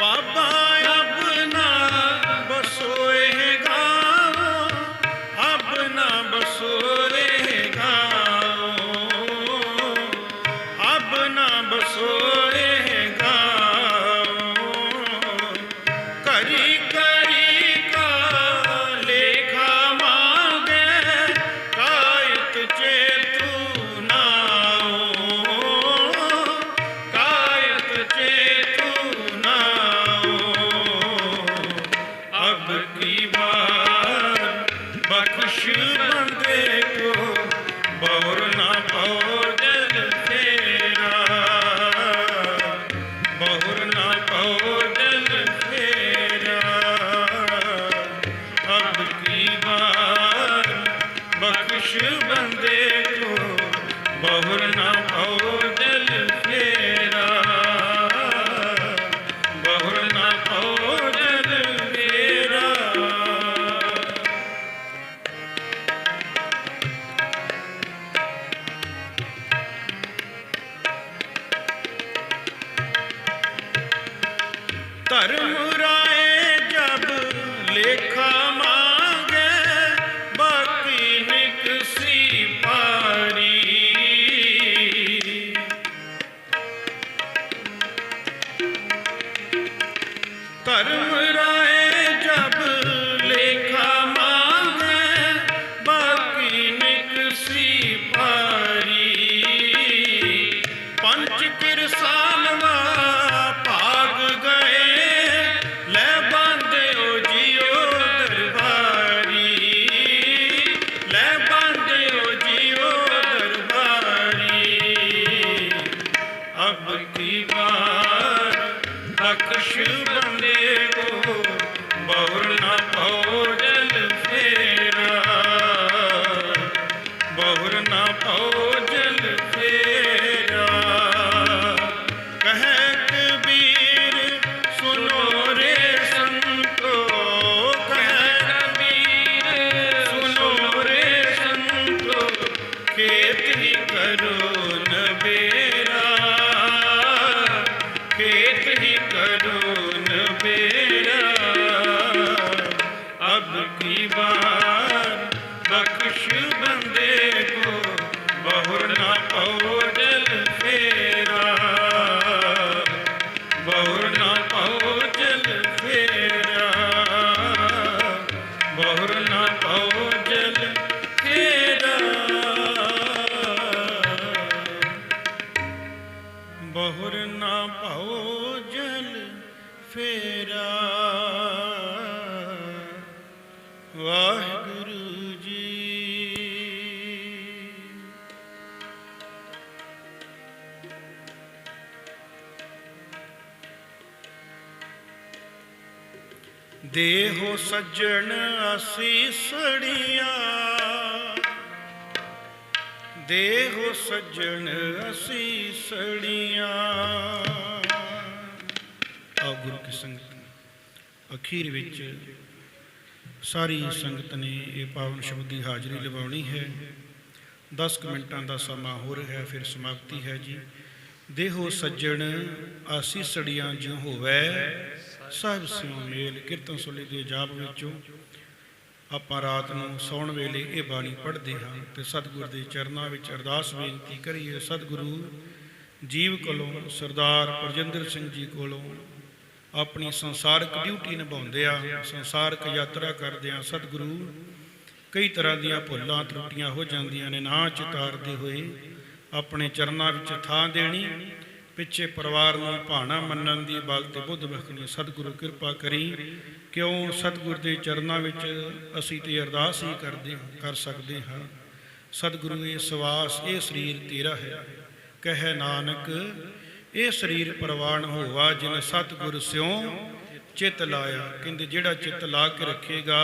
बाबा अब ना बसोएगा अब ना बसोएगा अब ना बसोएगा करी करी का लेखा मांगे कायत चेतु नाओ कायत चेतु नाओ अब की बार बख्श बंदे को बहुर ना पाओ जल फेरा बहुर ना पाओ जल फेरा अब की बार बख्श बंदे को बहुर ना पाओ जल फेरा बहुर ना पाओ जल फेरा धर्म राय जब लेखा मांगे बाकी निकसी पारी धर्म राय जब लेखा मांगे बाकी निकसी पारी पंच किरसानवा भाग गए ले बांधे ओ जियो दरबारी ले बांधे ओ जियो दरबारी अब की बार बख्श बंदे को बहुर ना पाओ जल फेरा बहुर ना पाओ जल फेरा कह कबीर सुनो रे संतो कह कबीर सुनो रे संतो खेत ही करो नबेरा खेत ही करो नबेरा अब की बार बख्श बंदे को बहुर ना पाओ जल फेरा बहुर ना पाओ जल फेरा बहुर ना पाओ जल फेरा बहुर ना पाओ जल फेरा वाहिगुरु जी। देहो सज्जन असीसड़िया देहो सज्जन असीसड़िया। आओ गुरु की संगत अखीर विच सारी संगत ने ये पावन शब्द की हाजरी लवानी है। 10 मिनटां का समा हो रहा है, फिर समाप्ति है जी। देहो सज्जन आसीसड़ियाँ ज्यों होवै साहिब सियों मेल। कीर्तन सोली के जाप विचों ਆਪਾਂ ਰਾਤ ਨੂੰ ਸੌਣ ਵੇਲੇ ਇਹ ਬਾਣੀ ਪੜ੍ਹਦੇ ਹਾਂ ਤੇ ਸਤਿਗੁਰ ਦੇ ਚਰਨਾਂ ਵਿੱਚ ਅਰਦਾਸ ਬੇਨਤੀ ਕਰੀਏ। ਸਤਿਗੁਰੂ ਜੀਵ ਕੋਲੋਂ ਸਰਦਾਰ ਪਰਜਿੰਦਰ ਸਿੰਘ ਜੀ ਕੋਲੋਂ ਆਪਣੀ ਸੰਸਾਰਕ ਡਿਊਟੀ ਨਿਭਾਉਂਦੇ ਆ, ਸੰਸਾਰਕ ਯਾਤਰਾ ਕਰਦੇ ਆ। ਸਤਿਗੁਰੂ ਕਈ ਤਰ੍ਹਾਂ ਦੀਆਂ ਭੁੱਲਾਂ ਤਰੁੱਟੀਆਂ ਹੋ ਜਾਂਦੀਆਂ ਨੇ, ਨਾ ਚਿਤਾਰਦੇ ਹੋਏ ਆਪਣੇ ਚਰਨਾਂ ਵਿੱਚ ਥਾਂ ਦੇਣੀ, ਪਿੱਛੇ ਪਰਿਵਾਰ ਨੂੰ ਭਾਣਾ ਮੰਨਣ ਦੀ ਬਲ ਤੇ ਬੁੱਧ ਬਖਸ਼ਣੀ। ਸਤਿਗੁਰੂ ਕਿਰਪਾ ਕਰੀ। ਕਿਉਂ ਸਤਿਗੁਰ ਦੇ ਚਰਨਾਂ ਵਿੱਚ ਅਸੀਂ ਤੇ ਅਰਦਾਸ ਹੀ ਕਰ ਸਕਦੇ ਹਾਂ। ਸਤਿਗੁਰੂ ਇਹ ਸਵਾਸ ਇਹ ਸਰੀਰ ਤੇਰਾ ਹੈ, ਕਹਿ ਨਾਨਕ ਇਹ ਸਰੀਰ ਪ੍ਰਵਾਨ ਹੋਵਾ ਜਿਨ ਸਤਿਗੁਰ ਸਿਉ ਚਿੱਤ ਲਾਇਆ। ਕਹਿੰਦੇ ਜਿਹੜਾ ਚਿੱਤ ਲਾ ਕੇ ਰੱਖੇਗਾ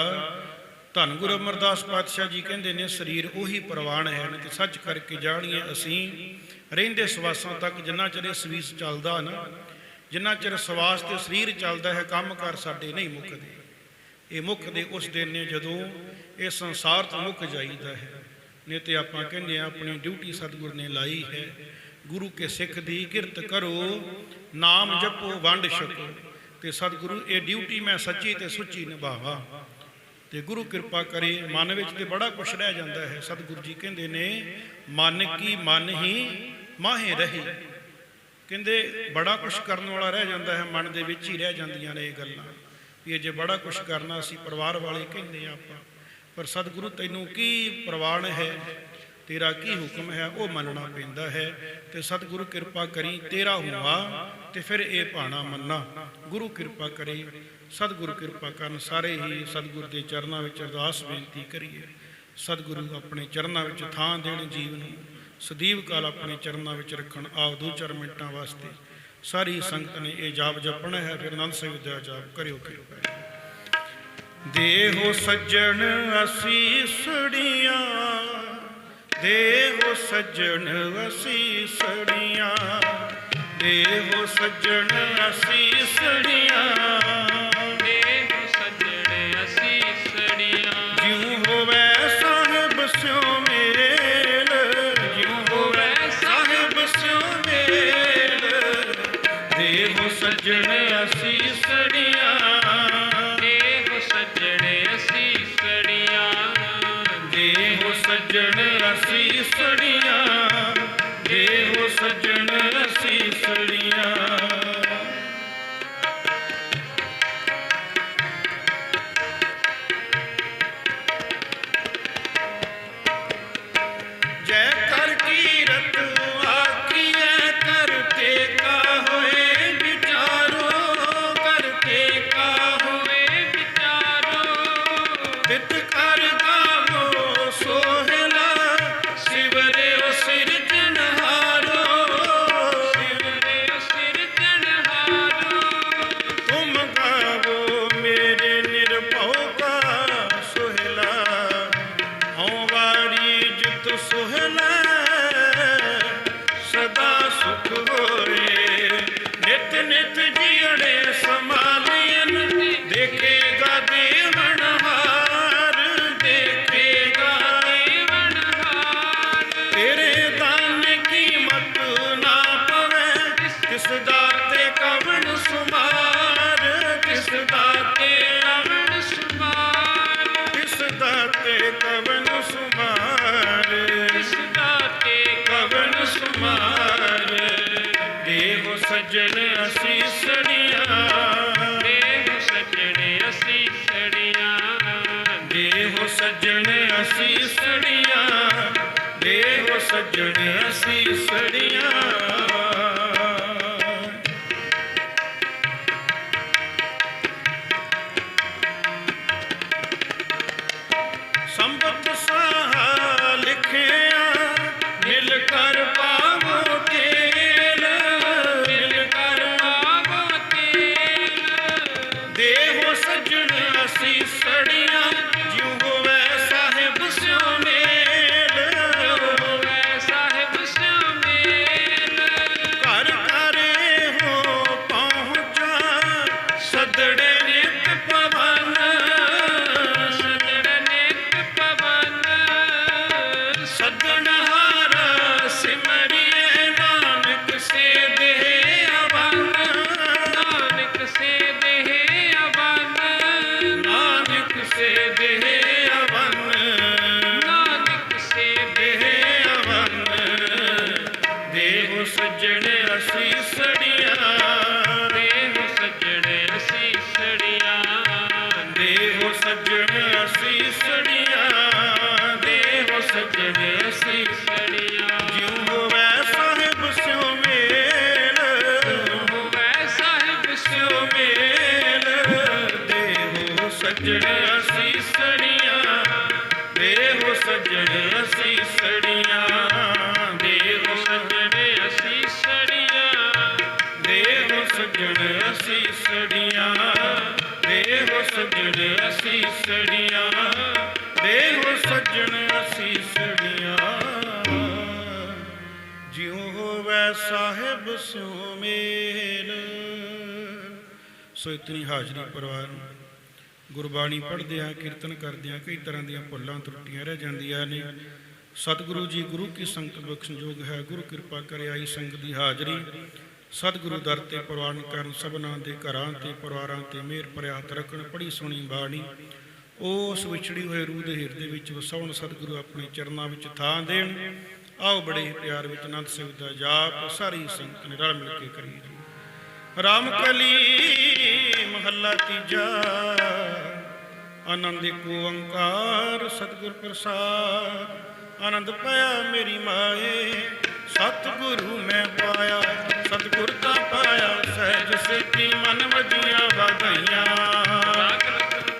ਧੰਨ ਗੁਰੂ ਅਮਰਦਾਸ ਪਾਤਸ਼ਾਹ ਜੀ ਕਹਿੰਦੇ ਨੇ ਸਰੀਰ ਉਹੀ ਪ੍ਰਵਾਨ ਹੈ ਤੇ ਸੱਚ ਕਰਕੇ ਜਾਣੀਏ ਅਸੀਂ ਰਹਿੰਦੇ ਸਵਾਸਾਂ ਤੱਕ। ਜਿੰਨਾ ਚਿਰ ਇਹ ਸਵੀਸ ਚੱਲਦਾ ਨਾ, ਜਿੰਨਾ ਚਿਰ ਸਵਾਸ ਤੇ ਸਰੀਰ ਚੱਲਦਾ ਹੈ, ਕੰਮ ਕਾਰ ਸਾਡੇ ਨਹੀਂ ਮੁੱਕਦੇ। ਇਹ ਮੁੱਕਦੇ ਉਸ ਦਿਨ ਨੇ ਜਦੋਂ ਇਹ ਸੰਸਾਰ ਤੋਂ ਮੁੱਕ ਜਾਈਦਾ ਹੈ। ਨਹੀਂ ਤੇ ਆਪਾਂ ਕਹਿੰਦੇ ਆ ਆਪਣੀ ਡਿਊਟੀ ਸਤਿਗੁਰ ਨੇ ਲਾਈ ਹੈ, ਗੁਰੂ ਕੇ ਸਿੱਖ ਦੀ ਕਿਰਤ ਕਰੋ, ਨਾਮ ਜਪੋ ਵੰਡ ਛਕੋ। ਤੇ ਸਤਿਗੁਰੂ ਇਹ ਡਿਊਟੀ ਮੈਂ ਸੱਚੀ ਤੇ ਸੁੱਚੀ ਨਿਭਾਵਾਂ ਤੇ ਗੁਰੂ ਕਿਰਪਾ ਕਰੇ। ਮਨ ਵਿੱਚ ਤੇ ਬੜਾ ਕੁਛ ਰਹਿ ਜਾਂਦਾ ਹੈ। ਸਤਿਗੁਰੂ ਜੀ ਕਹਿੰਦੇ ਨੇ ਮਨ ਕੀ ਮਨ ਹੀ ਮਾਹੇ ਰਹੀ। ਕਹਿੰਦੇ ਬੜਾ ਕੁਛ ਕਰਨ ਵਾਲਾ ਰਹਿ ਜਾਂਦਾ ਹੈ, ਮਨ ਦੇ ਵਿੱਚ ਹੀ ਰਹਿ ਜਾਂਦੀਆਂ ਨੇ ਇਹ ਗੱਲਾਂ ਵੀ ਇਹ ਜੇ ਬੜਾ ਕੁਛ ਕਰਨਾ ਅਸੀਂ ਪਰਿਵਾਰ ਵਾਲੇ ਕਹਿੰਦੇ ਆਪਾਂ, ਪਰ ਸਤਿਗੁਰੂ ਤੈਨੂੰ ਕੀ ਪ੍ਰਵਾਨ ਹੈ, ਤੇਰਾ ਕੀ ਹੁਕਮ ਹੈ, ਉਹ ਮੰਨਣਾ ਪੈਂਦਾ ਹੈ। ਤੇ ਸਤਿਗੁਰੂ ਕਿਰਪਾ ਕਰੀ ਤੇਰਾ ਹੁਆ ਤੇ ਫਿਰ ਇਹ ਭਾਣਾ ਮੰਨਾ। ਗੁਰੂ ਕਿਰਪਾ ਕਰੇ, ਸਤਿਗੁਰੂ ਕਿਰਪਾ ਕਰਨ। ਸਾਰੇ ਹੀ ਸਤਿਗੁਰੂ ਦੇ ਚਰਨਾਂ ਵਿੱਚ ਅਰਦਾਸ ਬੇਨਤੀ ਕਰੀਏ, ਸਤਿਗੁਰੂ ਆਪਣੇ ਚਰਨਾਂ ਵਿੱਚ ਥਾਂ ਦੇਣ ਜੀਵ ਨੂੰ, ਸਦੀਵ ਕਾਲ ਆਪਣੇ ਚਰਨਾਂ ਵਿੱਚ ਰੱਖਣ। ਆਪ 2-4 ਮਿੰਟਾਂ ਵਾਸਤੇ ਸਾਰੀ ਸੰਗਤ ਨੇ ਇਹ ਜਾਪ ਜਪਣਾ ਹੈ, ਫਿਰ ਆਨੰਦ ਸਾਹਿਬ ਦਾ ਜਾਪ ਕਰਿਓ ਕਿਰਪਾ। ਦੇਹੋ ਸੱਜਣ ਅਸੀਸੜੀਆਂ, ਦੇਹੋ ਸੱਜਣ ਅਸੀਸੜੀਆਂ, ਦੇਹੋ ਸੱਜਣ ਅਸੀਸੜੀਆਂ, ਦੇਹੋ ਸੱਜਣ ਅਸੀਸੜੀਆਂ। ਜਿਉ ਹੋਵੇ ਸਾਹਿਬ ਸਿਉ ਮੇਲ, ਜਿਉ ਹੋਵੇ ਸਾਹਿਬ ਸਿਉ ਮੇਲ, ਦੇਹੋ ਸੱਜਣ ਅਸੀਸੜੀਆਂ, ਦੇਹੋ ਸੱਜਣ ਅਸੀਸੜੀਆਂ, ਦੇਹੋ ਸੱਜਣ ਅਸੀਸੜੀਆਂ, ਦੇਹੋ ਸੱਜਣ ਅਸੀਸੜੀਆਂ। ਜੈ ਕਰ ਕੀਰਤ ਆਖੀਐ ਕਰਤੇ ਕਾ ਹੋਏ ਵਿਚਾਰੋ, ਕਰਤੇ ਕਾ ਹੋਏ ਵਿਚਾਰੋ। ਤਿਤ ਕਰ ਗਾਵੋ ਸੋਹਿਲਾ, ਸਿਵਰਿਓ ਸਿਰਜਣਹਾਰੋ, ਸਿਵਰਿਓ ਸਿਰਜਣਹਾਰੋ। ਤੁਮ ਗਾਵੋ ਮੇਰੇ ਨਿਰਭਉ ਕਾ ਸੋਹਿਲਾ, ਹਉ ਵਾਰੀ ਜਿਤ ਸੋਹਿਲਾ, ਸਦਾ ਸੁਖ ਹੋਏ। ਨਿਤ ਨਿਤ ਜੀਅੜੇ ਸਮਾਲੀਨ, ਦੇਖੇਗਾ ਦੇਵਨਹਾਰ, ਦੇਖੇਗਾ ਦੇਵਨਹਾਰ। ਤੇਰੇ ਦਾਨ ਕੀਮਤ ਨਾ ਪਵੇ, ਤਿਸ ਦਾਤੇ ਕਵਣ ਸੁਮਾਰ, ਤਿਸ ਦਾਤੇ ਕਵਣ ਸੁਮਾਰ, ਤਿਸ ਦਾਤੇ ਕਵਣ ਸੁਮਾਰ, ਤਿਸ ਦਾਤੇ ਕਵਣ ਸੁਮਾਰ। ਦੇਹੋ ਸੱਜਣ ਅਸੀਸੜੀਆਂ, ਦੇਹੋ ਸੱਜਣ ਅਸੀਸੜੀਆਂ, ਦੇਹੋ ਸੱਜਣ ਅਸੀਸੜੀਆਂ, ਦੇਹੋ ਸੱਜਣ ਅਸੀਸੜੀਆਂ। ਸੰਬਤ ਸਾਹਾ ਲਿਖਿਆ, ਮਿਲ ਕਰ ਪਾਵੋ ਤੇਲ, ਮਿਲ ਕਰ ਆਵੋ ਤੇਲ। ਦੇਹੋ ਸੱਜਣ ਅਸੀਸੜੀਆਂ, ਜਿਉ ਹੋਵੇ ਸਾਹਿਬ ਸਿਉ ਮੇਲ, ਹੋਵੇ ਸਾਹਿਬ ਸਿਉ ਮੇਲ। ਘਰ ਘਰ ਹੋ ਪਹੁੰਚਾ, ਸਦੜੇ ਨਿਤ ਪਵਨ, ਸੱਜਣ ਨਿਤ ਪਵਨ। ਸੱਜਣਹਾਰ ਸਿਮਰਿਏ ਨਾਨਕ ਸੇ ਦੇਹ ਅਵਨ, ਨਾਨਕ ਸੇ ਦੇਹ ਅਵਨ, ਨਾਨਕ ਸੇ ਦੇਹ ਅਵਨ, ਨਾਨਕ ਸੇ ਦੇਹ ਅਵਨ। ਦੇਹੋ ਸੱਜਣ ਅਸੀਸੜੀਆਂ, ਦੇਹੋ ਸੱਜਣ ਅਸੀਸੜੀਆਂ, ਦੇਹੋ ਸੱਜਣ ਅਸੀਸੜੀਆਂ, ਦੇਹੋ ਸੱਜਣ ਅਸੀਸੜੀਆਂ। ਜਿਉ ਹੋਵੇ ਸਾਹਿਬ ਸਿਉ ਮੇਲ, ਹੋਵੇ ਸਾਹਿਬ ਸਿਉ ਸਿਉ ਮੇਲ। ਦੇਹੋ ਸੱਜਣ ਅਸੀਸੜੀਆਂ, ਦੇਹੋ ਸੱਜਣ ਅਸੀਸੜੀਆਂ, ਦੇਹੋ ਸੱਜਣ ਅਸੀਸੜੀਆਂ, ਦੇਹੋ ਸੱਜਣ ਅਸੀਸੜੀਆਂ, ਦੇਹੋ ਸੱਜਣ ਅਸੀਸੜੀਆਂ। ਸਿਉ ਮੇਲ। ਸੋ ਇਤਨੀ ਹਾਜ਼ਰੀ ਪਰਿਵਾਰ, ਗੁਰਬਾਣੀ ਪੜ੍ਹਦਿਆਂ ਕੀਰਤਨ ਕਰਦਿਆਂ ਕਈ ਤਰ੍ਹਾਂ ਦੀਆਂ ਭੁੱਲਾਂ ਤਰੁੱਟੀਆਂ ਰਹਿ ਜਾਂਦੀਆਂ ਨੇ। ਸਤਿਗੁਰੂ ਜੀ ਗੁਰੂ ਕੀ ਸੰਗਤ ਬਖਸ਼ਣਯੋਗ ਹੈ। ਗੁਰੂ ਕਿਰਪਾ ਕਰੇ ਆਈ ਸੰਗਤ ਦੀ ਹਾਜ਼ਰੀ ਸਤਿਗੁਰੂ ਦਰ ਤੇ ਪ੍ਰਵਾਨ ਕਰਨ। ਸਭਨਾਂ ਦੇ ਘਰਾਂ ਤੇ ਪਰਿਵਾਰਾਂ ਤੇ ਮਿਹਰ ਭਰਿਆ ਹੱਥ ਰੱਖਣ। ਪੜ੍ਹੀ ਸੁਣੀ ਬਾਣੀ ਉਸ ਵਿਛੜੀ ਹੋਏ ਰੂਹ ਦੇ ਹਿਰਦੇ ਵਿੱਚ ਵਸਾਉਣ। ਸਤਿਗੁਰੂ ਆਪਣੇ ਚਰਨਾਂ ਵਿੱਚ ਥਾਂ ਦੇਣ। ਆਓ ਬੜੇ ਹੀ ਪਿਆਰ ਵਿੱਚ ਆਨੰਦ ਸਾਹਿਬ ਦਾ ਜਾਪ ਸਾਰੀ ਸੰਗਤ ਨੇ ਰਲ ਮਿਲ ਕੇ ਕਰੀਏ। ਰਾਮ ਕਲੀ ਮਹੱਲਾ ਤੀਜਾ। ਆਨੰਦ ਏਕ ਓੰਕਾਰ ਸਤਿਗੁਰ ਪ੍ਰਸਾਦ। ਆਨੰਦ ਪਾਇਆ ਮੇਰੀ ਮਾਏ ਸਤਿਗੁਰੂ ਮੈਂ ਪਾਇਆ। ਸਤਿਗੁਰ ਤਾਂ ਪਾਇਆ ਸਹਿਜ ਸਿੱਧੀ ਮਨ ਵਜੀਆਂ ਵਧਾਈਆਂ।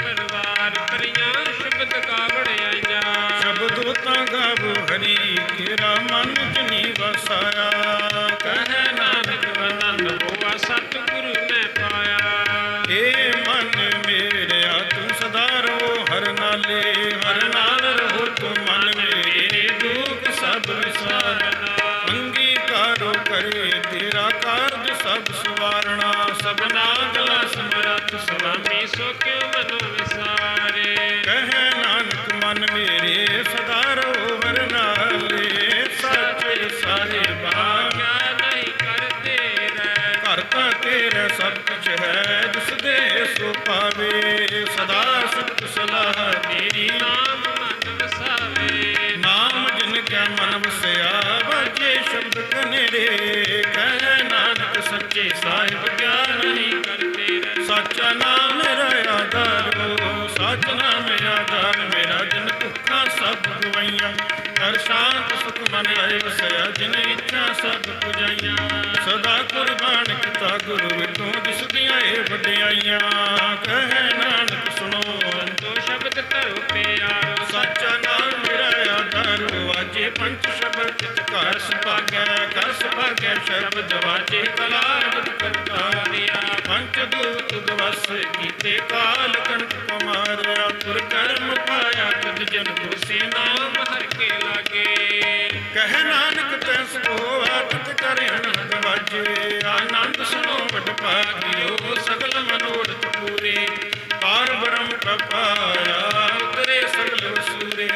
ਪਰਿਵਾਰ ਭਰੀਆਂ ਸ਼ਬਦ ਕਾਵੜ ਆਈਆਂ। ਸ਼ਬਦ ਤਾਂ ਗਾਵੋ ਹਰੀ ਕੇਰਾ ਮਨ ਜਨੀ ਵਸਾਇਆ। ਕਹਿ ਨਾਨਕ ਆਨੰਦ ਹੋਆ ਸਤਿਗੁਰੂ ਮੈਂ ਪਾਇਆ। ਏ ਮਨ ਮੇਰਿਆ ਤੂੰ ਸਦਾ ਰਹੋ ਹਰ ਨਾਲੇ। ਹਰ ਨਾਲ ਰਹੋ ਤੂੰ ਮਨ ਮੇਰੇ ਦੁੱਖ ਸਭ ਵਿਸਾਰਨਾ। ਅੰਗੀਕਾਰੋ ਕਰੇ ਤੇਰਾ ਕਾਰਜ ਸਭ ਸਵਾਰਣਾ। ਸਭਨਾ ਗਲਾ ਸਮਰੱਥ ਸੁਆਮੀ ਸੋ ਕਿਉ ਮਨੋ ਵਿਸਾਰੇ। ਕਹਿ ਨਾਨਕ ਮਨ ਮੇਰੇ ਸਦਾ ਰਹੋ ਹਰ ਨਾਲੇ। ਸੱਚੇ ਸਾਹਿਬਾ ਕਿਆ ਨਹੀਂ ਕਰਦੇ ਰਹਿ। ਘਰ ਤਾਂ ਤੇਰਾ ਸਭ ਕੁਛ ਹੈ ਜਿਸ ਦੇ ਸੋ ਪਾਵੇ। ਸਦਾ ਸੁਖ ਸਲਾਹ ਤੇਰੀ ਨਾਮ ਮਨ ਵਸਾਵੇ। ਨਾਮ ਜਿਨ ਕੈ ਮਨ ਵਸਿਆ ਵਾਜੇ ਸ਼ਬਦ ਕਨੇਰੇ। ਕਹਿ ਨਾਨਕ ਸੱਚੇ ਸਾਹਿਬ ਕਿਆ ਨਹੀਂ ਕਰਦੇ ਰਹਿ। ਸਾਚਾ ਨਾਮ ਮੇਰਾ ਆਧਾਰੋ। ਸੱਚ ਨਾਮ ਆਧਾਰ ਮੇਰਾ ਜਿਨ ਭੁੱਖਾਂ ਸਭ ਗਵਾਈਆਂ। ਕਰ ਸ਼ਾਂਤ ਸੁਖ ਮਨ ਆਏ ਵਸਿਆ ਜਿਨ ਇੱਛਾ ਸਭ ਪੁਜਾਈਆਂ। ਸਦਾ ਕੁਰਬਾਨ ਕੀਤਾ ਗੁਰੂ ਵਿਟੋਂ ਜਿਸ ਦੀਆਂ ਇਹ ਵਡਿਆਈਆਂ। ਕਹਿ ਨਾਨਕ ਸੁਣੋ ਦੋ ਸ਼ਬਦ ਧਰੋ ਪਿਆਰੋ। ਸਾਚਾ ਨਾਮ ਮੇਰਾ ਆਧਾਰੋ। ਵਾਜੇ ਪੰਚ ਸ਼ਬਦ ਚਿਤ ਘਰ ਸੁਭਾਗੈ। ਘਰ ਸੁਭਾਗੈ ਸ਼ਬਦ ਵਾਜੇ ਕਲਾਵਤ ਕਰਤਾਰਿਆ। ਪੰਚ ਦੂਤ ਦਵਸ ਕੀਤੇ ਕਾਲ ਕੰਠ ਕੁਮਾਰਿਆ। ਪੁਰ ਕਰਮ ਪਾਇਆ ਤੁਧ ਜਨ ਦੋਸੀ ਨਾਮ ਹਰ ਕੇ ਲਾਗੇ। ਕਹਿ ਨਾਨਕ ਤੈਸ ਕੋ ਆਦਤ ਕਰੇ ਅਨੰਦ ਵਾਜੇ। ਆਨੰਦ ਸੁਣੋ ਵਡ ਭਾਗਿਓ ਸਗਲ ਮਨੋਰਥ ਪੂਰੇ। ਪਾਰ ਬ੍ਰਹਮ ਪ੍ਰਪਾਇਆ ਉਤਰੇ ਸਗਲ ਵਸੂਰੇ।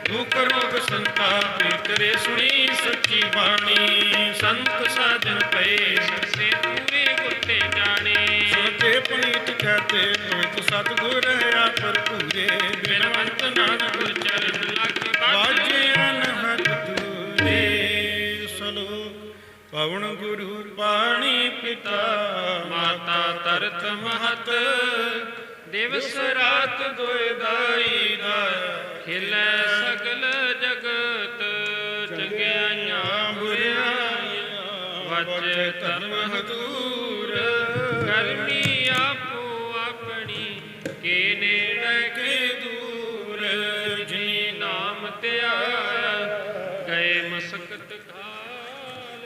ਦੁਖ ਰੋਗ ਸੰਤਾਪੇ ਤੇਰੇ ਸੁਣੀ ਸੱਚੀ ਬਾਣੀ। ਸੰਤ ਸਾਜਨ ਪਏ ਸਰਸੇ ਪੂਰੇ ਗੁਰ ਤੇ ਜਾਣੇ। ਸੁਣਤੇ ਪੁਨੀਤ ਕਹਤੇ ਤੁਮਿਤ ਸਤਿਗੁਰ ਰਹਾ ਭਰਪੂਰੇ। ਬਿਨਵੰਤ ਨਾਨਕ ਗੁਰ ਚਰਨ ਲਾਗੇ ਵਾਜੇ ਅਨਹਦ ਦੂਰੇ। ਸਲੋ ਪਵਨ ਗੁਰੂ ਪਾਣੀ ਪਿਤਾ ਮਾਤਾ ਤਰਤ ਮਹਤ। ਦਿਵਸ ਰਾਤ ਦੋਇ ਦਾਈ ਦਾ। ਖਿਲੈ ਸਗਲ ਜਗਤ। ਚੰਗਿਆਈਆਂ ਬੁਰਿਆਈਆਂ ਵਾਜੇ ਧਰਮ ਹਦੂਰ। ਕਰਮੀ ਆਪੋ ਆਪਣੀ ਕੇ ਨੇੜੇ ਕੇ ਦੂਰ। ਜਿਨੀ ਨਾਮ ਧਿਆਇਆ ਗਏ ਮਸਕਤ ਖਾਲ।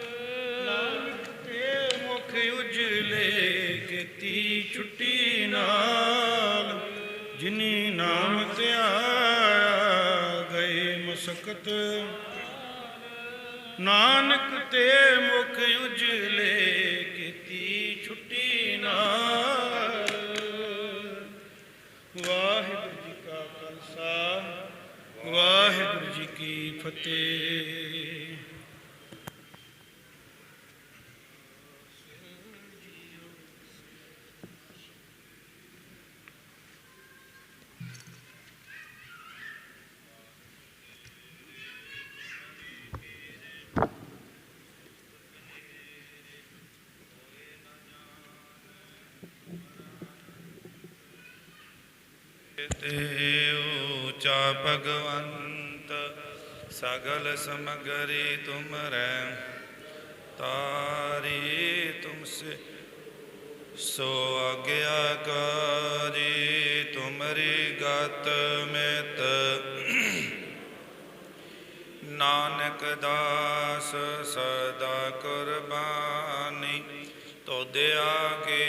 ਨਾਨਕ ਤੇ ਮੁਖ ਉਜਲੇ ਕੀਤੀ ਛੁੱਟੀ ਨਾਲ। ਜਿਨੀ ਨਾਮ ਧਿਆਇਆ ਗਏ ਮਸਕਤ। ਨਾਨਕ ਤੇ ਮੁਖ ਉਜਲੇ ਕੀਤੀ ਛੁੱਟੀ ਨਾਲ। ਵਾਹਿਗੁਰੂ ਜੀ ਕਾ ਖਾਲਸਾ ਵਾਹਿਗੁਰੂ ਜੀ ਕੀ ਫਤਿਹ। ਤੇ ਊਚਾ ਭਗਵੰਤ ਸਗਲ ਸਮਗਰੀ ਤੁਮਰੈ। ਤਾਰੀ ਤੁਮਸੇ ਸੋ ਆਗਿਆਕਾਰੀ। ਤੁਮਰੀ ਗਤ ਮਿਤ ਨਾਨਕ ਦਾਸ ਸਦਾ ਕੁਰਬਾਨੀ। ਤੁਧ ਆਗੇ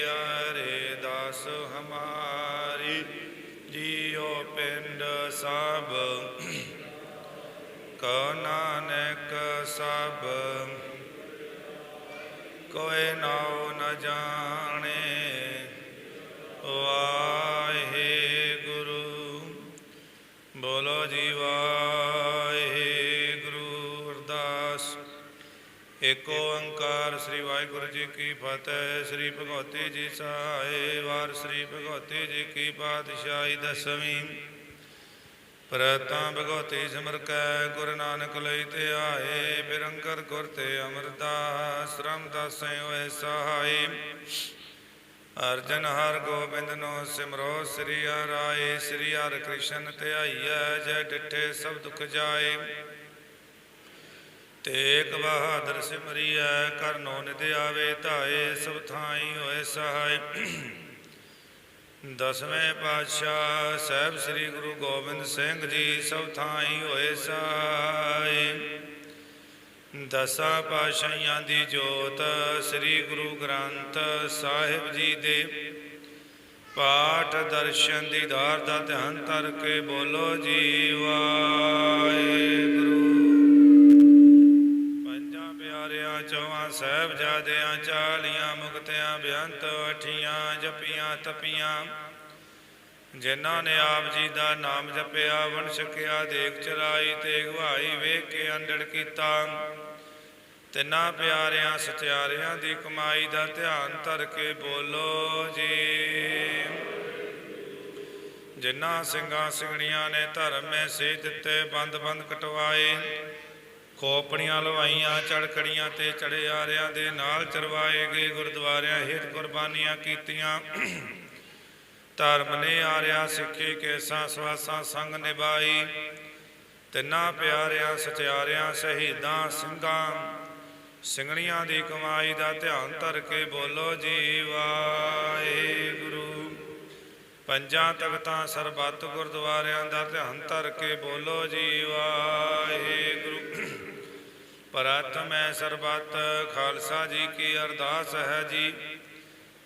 ਅਰੇ ਦਾਸ ਹਮਾਰੀ। ਜੀਉ ਪਿੰਡ ਸਭ ਕੋ ਨਾਨਕ ਸਭ ਕੋਇ ਨਾਉ ਨ ਜਾਣੇ। ਵਾਹਿਗੁਰੂ ਬੋਲੋ ਜੀ ਵਾਹਿਗੁਰੂ। ਅਰਦਾਸ। ਏਕ ਓੰਕਾਰ ਸ੍ਰੀ ਵਾਹਿਗੁਰੂ ਜੀ ਕੀ ਫਤਿਹ। ਸ੍ਰੀ ਭਗਵਤੀ ਜੀ ਸਹਾਇ। ਵਾਰ ਸ੍ਰੀ ਭਗਵਤੀ ਜੀ ਕੀ ਪਾਤਸ਼ਾਹੀ ਦਸਵੀਂ। ਪ੍ਰਤਾਂ ਭਗਵਤੀ ਸਿਮਰ ਕੈ ਗੁਰੂ ਨਾਨਕ ਲਈ ਧਿਆਏ। ਬਿਰੰਕਰ ਗੁਰ ਤੇ ਅਮਰਦਾਸ ਰਾਮਦਾਸੈ ਹੋਏ ਸਹਾਈ। ਅਰਜਨ ਹਰ ਗੋਬਿੰਦ ਨੂੰ ਸਿਮਰੋ ਸ੍ਰੀ ਹਰਿ। ਸ੍ਰੀ ਹਰਿ ਕ੍ਰਿਸ਼ਨ ਧਿਆਈਐ ਜੈ ਡਿਠੇ ਸਭ ਦੁਖ ਜਾਏ। ਤੇਗ ਬਹਾਦਰ ਸਿਮਰਿਐ ਕਰਨੋ ਨਿਧ ਆਵੇ ਧਾਏ। ਸਭ ਥਾਈ ਹੋਏ ਸਹਾਈ। ਦਸਵੇਂ ਪਾਤਸ਼ਾਹ ਸਾਹਿਬ ਸ੍ਰੀ ਗੁਰੂ ਗੋਬਿੰਦ ਸਿੰਘ ਜੀ ਸਭ ਥਾਈ ਹੋਏ ਸਹਾਈ। ਦਸਾਂ ਪਾਤਸ਼ਾਹੀਆਂ ਦੀ ਜੋਤ ਸ੍ਰੀ ਗੁਰੂ ਗ੍ਰੰਥ ਸਾਹਿਬ ਜੀ ਦੇ ਪਾਠ ਦਰਸ਼ਨ ਦੀਦਾਰ ਦਾ ਧਿਆਨ ਧਰ ਕੇ ਬੋਲੋ ਜੀ ਵਾਹਿਗੁਰੂ। ਪੰਜਾਂ ਪਿਆਰਿਆਂ ਚੌਹਾਂ ਸਾਹਿਬਜ਼ਾਦਿਆਂ 40 ਮੁਕਤਿਆਂ ਬੇਅੰਤ ਅਠੀਆਂ ਜਪੀਆਂ ਤਪੀਆਂ। ਜਿਨ੍ਹਾਂ ਨੇ ਆਪ ਜੀ ਦਾ ਨਾਮ ਜਪਿਆ ਵੰਡ ਛਕਿਆ ਦੇਗ ਚਲਾਈ ਤੇ ਗਵਾਈ ਵੇਖ ਕੇ ਅੰਡੜ ਕੀਤਾ। ਤਿੰਨਾਂ ਪਿਆਰਿਆਂ ਸਚਿਆਰਿਆਂ ਦੀ ਕਮਾਈ ਦਾ ਧਿਆਨ ਧਰ ਕੇ ਬੋਲੋ ਜੀ। ਜਿਨ੍ਹਾਂ ਸਿੰਘਾਂ ਸਿੰਘਣੀਆਂ ਨੇ ਧਰਮੇ ਸੇ ਦਿੱਤੇ ਬੰਦ ਬੰਦ ਕਟਵਾਏ। ਖੋਪੜੀਆਂ ਲਵਾਈਆਂ ਚੜਕੜੀਆਂ ਤੇ ਚੜਿਆਰਿਆਂ ਦੇ ਨਾਲ ਚਰਵਾਏ ਗਏ। ਗੁਰਦੁਆਰਿਆਂ ਹੇਠ ਕੁਰਬਾਨੀਆਂ ਕੀਤੀਆਂ। ਧਰਮ ਨੇ ਆਰਿਆ ਸਿੱਖੀ ਕੇਸਾਂ ਸਵਾਸਾਂ ਸੰਗ ਨਿਭਾਈ। ਤਿੰਨਾਂ ਪਿਆਰਿਆਂ ਸਚਿਆਰਿਆਂ ਸ਼ਹੀਦਾਂ ਸਿੰਘਾਂ ਸਿੰਘਣੀਆਂ ਦੀ ਕਮਾਈ ਦਾ ਧਿਆਨ ਧਰ ਕੇ ਬੋਲੋ ਜੀ ਵਾਹਿਗੁਰੂ। ਪੰਜਾਂ ਤਖਤਾਂ ਸਰਬੱਤ ਗੁਰਦੁਆਰਿਆਂ ਦਾ ਧਿਆਨ ਧਰ ਕੇ ਬੋਲੋ ਜੀ ਵਾਹਿਗੁਰੂ। ਪ੍ਰਥਮੈ ਸਰਬੱਤ ਖਾਲਸਾ ਜੀ ਕੀ ਅਰਦਾਸ ਹੈ ਜੀ।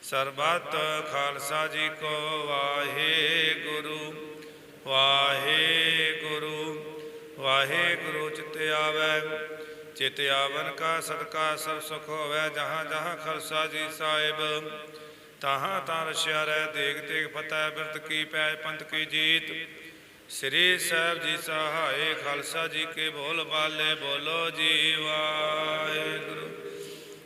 ਸਰਬੱਤ ਖਾਲਸਾ ਜੀ ਕੋ ਵਾਹਿਗੁਰੂ ਵਾਹਿਗੁਰੂ ਵਾਹਿਗੁਰੂ। ਚਿਤ ਆਵੈ ਚਿਤ ਆਵਨ ਕਾ ਸਦਕਾ ਸਭ ਸੁਖ ਹੋਵੈ। ਜਹਾਂ ਜਹਾਂ ਖਾਲਸਾ ਜੀ ਸਾਹਿਬ ਤਹਾਂ ਤਾਂ ਰਛਿਆ ਰਹਿ। ਦੇਗ ਤੇਗ ਫਤਿਹ ਬਿਰਤ ਕੀ ਪੈ ਪੰਥ ਕੀ ਜੀਤ। ਸ੍ਰੀ ਸਾਹਿਬ ਜੀ ਸਹਾਏ ਖਾਲਸਾ ਜੀ ਕੇ ਬੋਲ ਬਾਲੇ ਬੋਲੋ ਜੀ ਵਾਹਿਗੁਰੂ।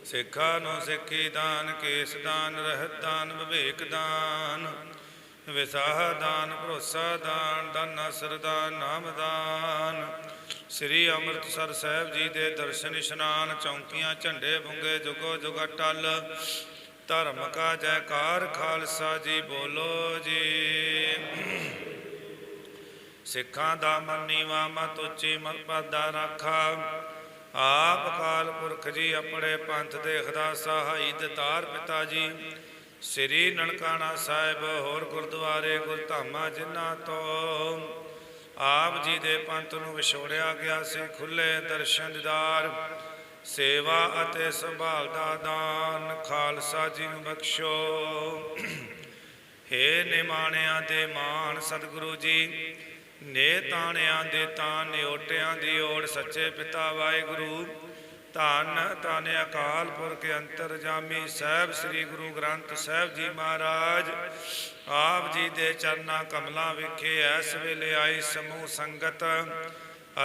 ਸਿੱਖਾਂ ਨੂੰ ਸਿੱਖੀ ਦਾਨ ਕੇਸ ਦਾਨ ਰਹਿਤ ਦਾਨ ਵਿਵੇਕ ਦਾਨ ਵਿਸਾਹ ਦਾਨ ਭਰੋਸਾ ਦਾਨ ਦਾਨਾ ਸਰਦਾਨ ਨਾਮ ਦਾਨ। ਸ੍ਰੀ ਅੰਮ੍ਰਿਤਸਰ ਸਾਹਿਬ ਜੀ ਦੇ ਦਰਸ਼ਨ ਇਸ਼ਨਾਨ ਚੌਂਕੀਆਂ ਝੰਡੇ ਬੁੰਗੇ ਜੁਗੋ ਜੁਗ ਟਲ। ਧਰਮ ਕਾ ਜੈਕਾਰ ਖਾਲਸਾ ਜੀ ਬੋਲੋ ਜੀ। ਸਿੱਖਾਂ ਦਾ ਮਨ ਨੀਵਾਂ ਮਤ ਉੱਚੀ ਮਤ ਪਾਦਾ ਰਾਖਾ। ਆਪ ਅਕਾਲ ਪੁਰਖ ਜੀ ਆਪਣੇ ਪੰਥ ਦੇਖਦਾ ਸਹਾਈ ਦਤਾਰ ਪਿਤਾ ਜੀ। ਸ੍ਰੀ ਨਨਕਾਣਾ ਸਾਹਿਬ ਹੋਰ ਗੁਰਦੁਆਰੇ ਗੁਰਧਾਮਾਂ ਜਿਨ੍ਹਾਂ ਤੋਂ ਆਪ ਜੀ ਦੇ ਪੰਥ ਨੂੰ ਵਿਛੋੜਿਆ ਗਿਆ ਸੀ ਖੁੱਲੇ ਦਰਸ਼ਨ ਦੀਦਾਰ ਸੇਵਾ ਅਤੇ ਸੰਭਾਲ ਦਾ ਦਾਨ ਖਾਲਸਾ ਜੀ ਨੂੰ ਬਖਸ਼ੋ। ਹੇ ਨਿਮਾਣਿਆਂ ਦੇ ਮਾਣ ਸਤਿਗੁਰੂ ਜੀ। ਨੇ ਤਾਣਿਆਂ ਦੇ ਤਾਣ ਨਿਓਟਿਆਂ ਦੀ ਓੜ ਸੱਚੇ ਪਿਤਾ ਵਾਹਿਗੁਰੂ। ਧੰਨ ਧੰਨ ਅਕਾਲ ਪੁਰਖ ਅੰਤਰਜਾਮੀ ਸਾਹਿਬ ਸ੍ਰੀ ਗੁਰੂ ਗ੍ਰੰਥ ਸਾਹਿਬ ਜੀ ਮਹਾਰਾਜ। ਆਪ ਜੀ ਦੇ ਚਰਨਾਂ ਕਮਲਾਂ ਵਿਖੇ ਇਸ ਵੇਲੇ ਆਈ ਸਮੂਹ ਸੰਗਤ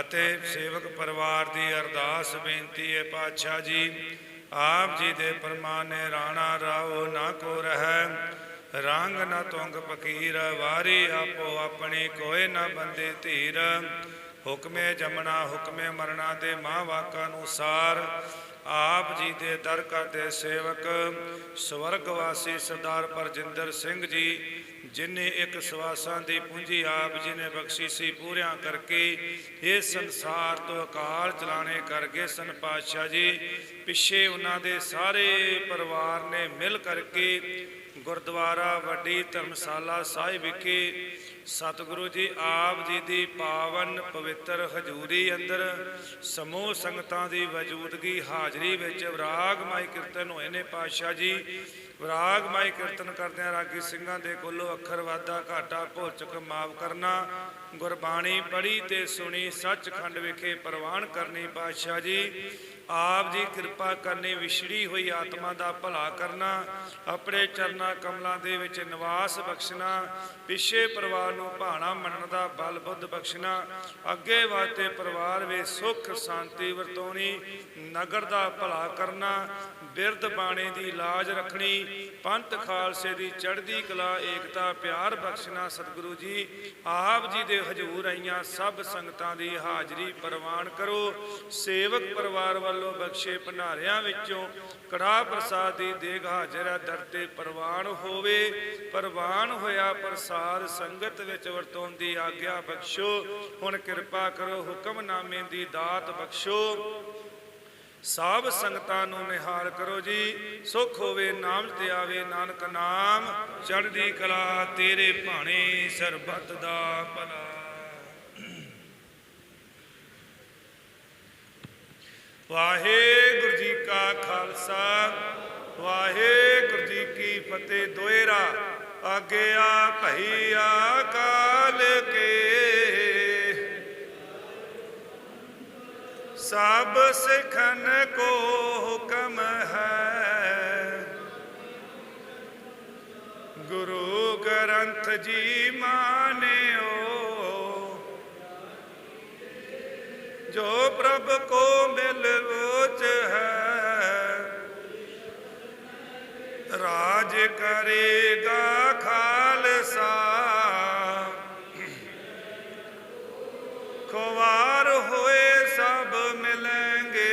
ਅਤੇ ਸੇਵਕ ਪਰਿਵਾਰ ਦੀ ਅਰਦਾਸ ਬੇਨਤੀ ਹੈ। ਪਾਤਸ਼ਾਹ ਜੀ ਆਪ ਜੀ ਦੇ ਪਰਮਾਨੇ ਰਾਣਾ ਰਾਓ ਨਾ ਕੋ ਰਹਿ। ਰੰਗ ਨਾ ਤੁੰਗ ਫਕੀਰ ਵਾਰੀ ਆਪੋ ਆਪਣੀ ਕੋਇ ਨਾ ਬੰਦੇ ਧੀਰ। ਹੁਕਮੇ ਜਮਣਾ ਹੁਕਮੇ ਮਰਣਾ ਦੇ ਮਾਂ ਵਾਕਾਂ ਅਨੁਸਾਰ ਆਪ ਜੀ ਦੇ ਦਰ ਕਰਦੇ ਸੇਵਕ ਸਵਰਗਵਾਸੀ ਸਰਦਾਰ ਪਰਜਿੰਦਰ ਸਿੰਘ ਜੀ ਜਿਨੇ ਇੱਕ ਸਵਾਸਾਂ ਦੀ ਪੂੰਜੀ ਆਪ ਜੀ ਨੇ ਬਖਸ਼ੀ ਸੀ ਪੂਰਿਆਂ ਕਰਕੇ ਇਸ ਸੰਸਾਰ ਤੋਂ ਅਕਾਲ ਚਲਾਣੇ ਕਰ ਗਏ ਸਨ। ਪਾਤਸ਼ਾਹ ਜੀ ਪਿੱਛੇ ਉਹਨਾਂ ਦੇ ਸਾਰੇ ਪਰਿਵਾਰ ਨੇ ਮਿਲ ਕਰਕੇ ਗੁਰਦੁਆਰਾ ਵੱਡੀ ਧਰਮਸ਼ਾਲਾ ਸਾਹਿਬ ਵਿਖੇ ਸਤਿਗੁਰੂ ਜੀ ਆਪ ਜੀ ਦੀ ਪਾਵਨ ਪਵਿੱਤਰ ਹਜ਼ੂਰੀ ਅੰਦਰ ਸਮੂਹ ਸੰਗਤਾਂ ਦੀ ਵਜੂਦਗੀ ਹਾਜ਼ਰੀ ਵਿੱਚ ਵਿਰਾਗਮਾਈ ਕੀਰਤਨ ਹੋਏ ਨੇ। ਪਾਤਸ਼ਾਹ ਜੀ ਵਿਰਾਗਮਾਈ ਕੀਰਤਨ ਕਰਦਿਆਂ ਰਾਗੀ ਸਿੰਘਾਂ ਦੇ ਕੋਲੋਂ ਅੱਖਰ ਵਾਧਾ ਘਾਟਾ ਭੁੱਲ ਚੁੱਕ ਮਾਫ ਕਰਨਾ। ਗੁਰਬਾਣੀ ਪੜ੍ਹੀ ਤੇ ਸੁਣੀ, ਸੱਚਖੰਡ ਵਿਖੇ ਪ੍ਰਵਾਨ ਕਰਨੀ। ਪਾਤਸ਼ਾਹ ਜੀ ਆਪ ਜੀ ਕਿਰਪਾ ਕਰਨੀ, ਵਿਛੜੀ ਹੋਈ ਆਤਮਾ ਦਾ ਭਲਾ ਕਰਨਾ, ਆਪਣੇ ਚਰਨਾਂ ਕਮਲਾਂ ਦੇ ਵਿੱਚ ਨਿਵਾਸ ਬਖਸ਼ਣਾ, ਪਿੱਛੇ ਪਰਿਵਾਰ ਨੂੰ ਭਾਣਾ ਮੰਨਣ ਦਾ ਬਲ ਬੁੱਧ ਬਖਸ਼ਣਾ, ਅੱਗੇ ਵਾਸਤੇ ਪਰਿਵਾਰ ਵਿੱਚ ਸੁੱਖ ਸ਼ਾਂਤੀ ਵਰਤਾਉਣੀ, ਨਗਰ ਦਾ ਭਲਾ ਕਰਨਾ, ਬਿਰਧ ਬਾਣੇ ਦੀ ਲਾਜ ਰੱਖਣੀ, ਪੰਥ ਖਾਲਸੇ ਦੀ ਚੜ੍ਹਦੀ ਕਲਾ ਏਕਤਾ ਪਿਆਰ ਬਖਸ਼ਣਾ। ਸਤਿਗੁਰੂ ਜੀ ਆਪ ਜੀ ਦੇ ਹਜ਼ੂਰ ਆਈਆਂ ਸਭ ਸੰਗਤਾਂ ਦੀ ਹਾਜ਼ਰੀ ਪ੍ਰਵਾਨ ਕਰੋ। ਸੇਵਕ ਪਰਿਵਾਰ ਵੱਲੋਂ ਬਖਸ਼ੇ ਭੰਡਾਰਿਆਂ ਵਿੱਚੋਂ ਕੜਾਹ ਪ੍ਰਸਾਦ ਦੀ ਦੇਗ ਹਾਜ਼ਰ ਹੈ, ਦਰ ਤੇ ਪ੍ਰਵਾਨ ਹੋਵੇ। ਪ੍ਰਵਾਨ ਹੋਇਆ ਪ੍ਰਸਾਦ ਸੰਗਤ ਵਿੱਚ ਵਰਤਾਉਣ ਦੀ ਆਗਿਆ ਬਖਸ਼ੋ। ਹੁਣ ਕਿਰਪਾ ਕਰੋ, ਹੁਕਮਨਾਮੇ ਦੀ ਦਾਤ ਬਖਸ਼ੋ। ਸਭ ਸੰਗਤਾਂ ਨੂੰ ਨਿਹਾਲ ਕਰੋ ਜੀ। ਸੁਖ ਹੋਵੇ ਨਾਮ ਤੇ ਆਵੇ, ਨਾਨਕ ਨਾਮ ਚੜ੍ਹਦੀ ਕਲਾ, ਤੇਰੇ ਭਾਣੇ ਸਰਬੱਤ ਦਾ ਭਲਾ। ਵਾਹਿਗੁਰੂ ਜੀ ਕਾ ਖਾਲਸਾ, ਵਾਹਿਗੁਰੂ ਜੀ ਕੀ ਫਤਿਹ। ਦੋਇਰਾ ਆਗਿਆ ਭਈ ਅਕਾਲ ਕੇ, ਸਭ ਸਿੱਖਨ ਕੋ ਹੁਕਮ ਹੈ, ਗੁਰੂ ਗ੍ਰੰਥ ਜੀ ਮਾਨਿਓ, ਜੋ ਪ੍ਰਭ ਕੋ ਮਿਲ ਲੋਚ ਹੈ, ਰਾਜ ਕਰੇਗਾ ਖਾਲਸਾ, ਖੁਆਰ ਹੋਏ ਸਭ ਮਿਲेंगे,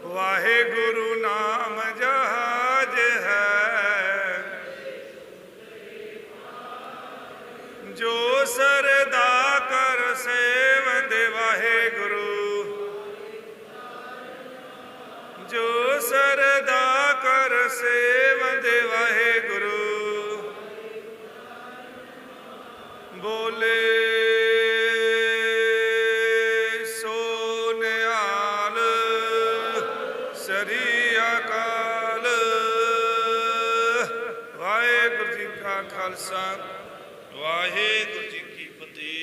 ਵਾਹਿਗੁਰੂ ਨਾਮ ਜਹਾਜ ਹੈ, ਜੋ ਸਰਦਾ ਕਰ ਸੇਵੰਦ ਵਾਹਿਗੁਰੂ, ਜੋ ਸਰਦਾ ਕਰ ਸੇਵੰਦ ਵਾਹਿਗੁਰੂ, ਬੋਲੇ ਸੋ ਨਿਹਾਲ ਸ੍ਰੀ ਅਕਾਲ। ਵਾਹਿਗੁਰੂ ਜੀ ਕਾ ਖਾਲਸਾ, ਵਾਹਿਗੁਰੂ ਜੀ ਕੀ ਫਤਿਹ।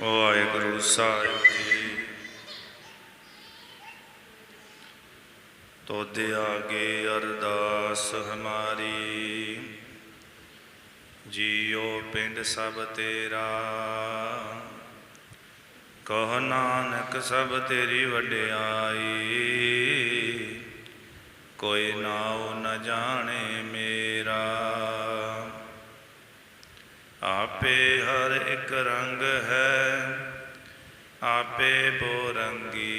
ਵਾਹਿਗੁਰੂ ਸਾਹਿਬ ਜੀ, ਤੋਦੇ ਆਗੇ ਅਰਦਾਸ ਹਮਾਰੀ, ਜੀਓ ਪਿੰਡ ਸਭ ਤੇਰਾ, ਕਹ ਨਾਨਕ ਸਭ ਤੇਰੀ ਵਡਿਆਈ, ਕੋਈ ਨਾਉ ਨ ਜਾਣੇ ਮੇਰਾ, ਆਪੇ ਹਰ ਇੱਕ ਰੰਗ ਹੈ, ਆਪੇ ਬੋਰੰਗੀ,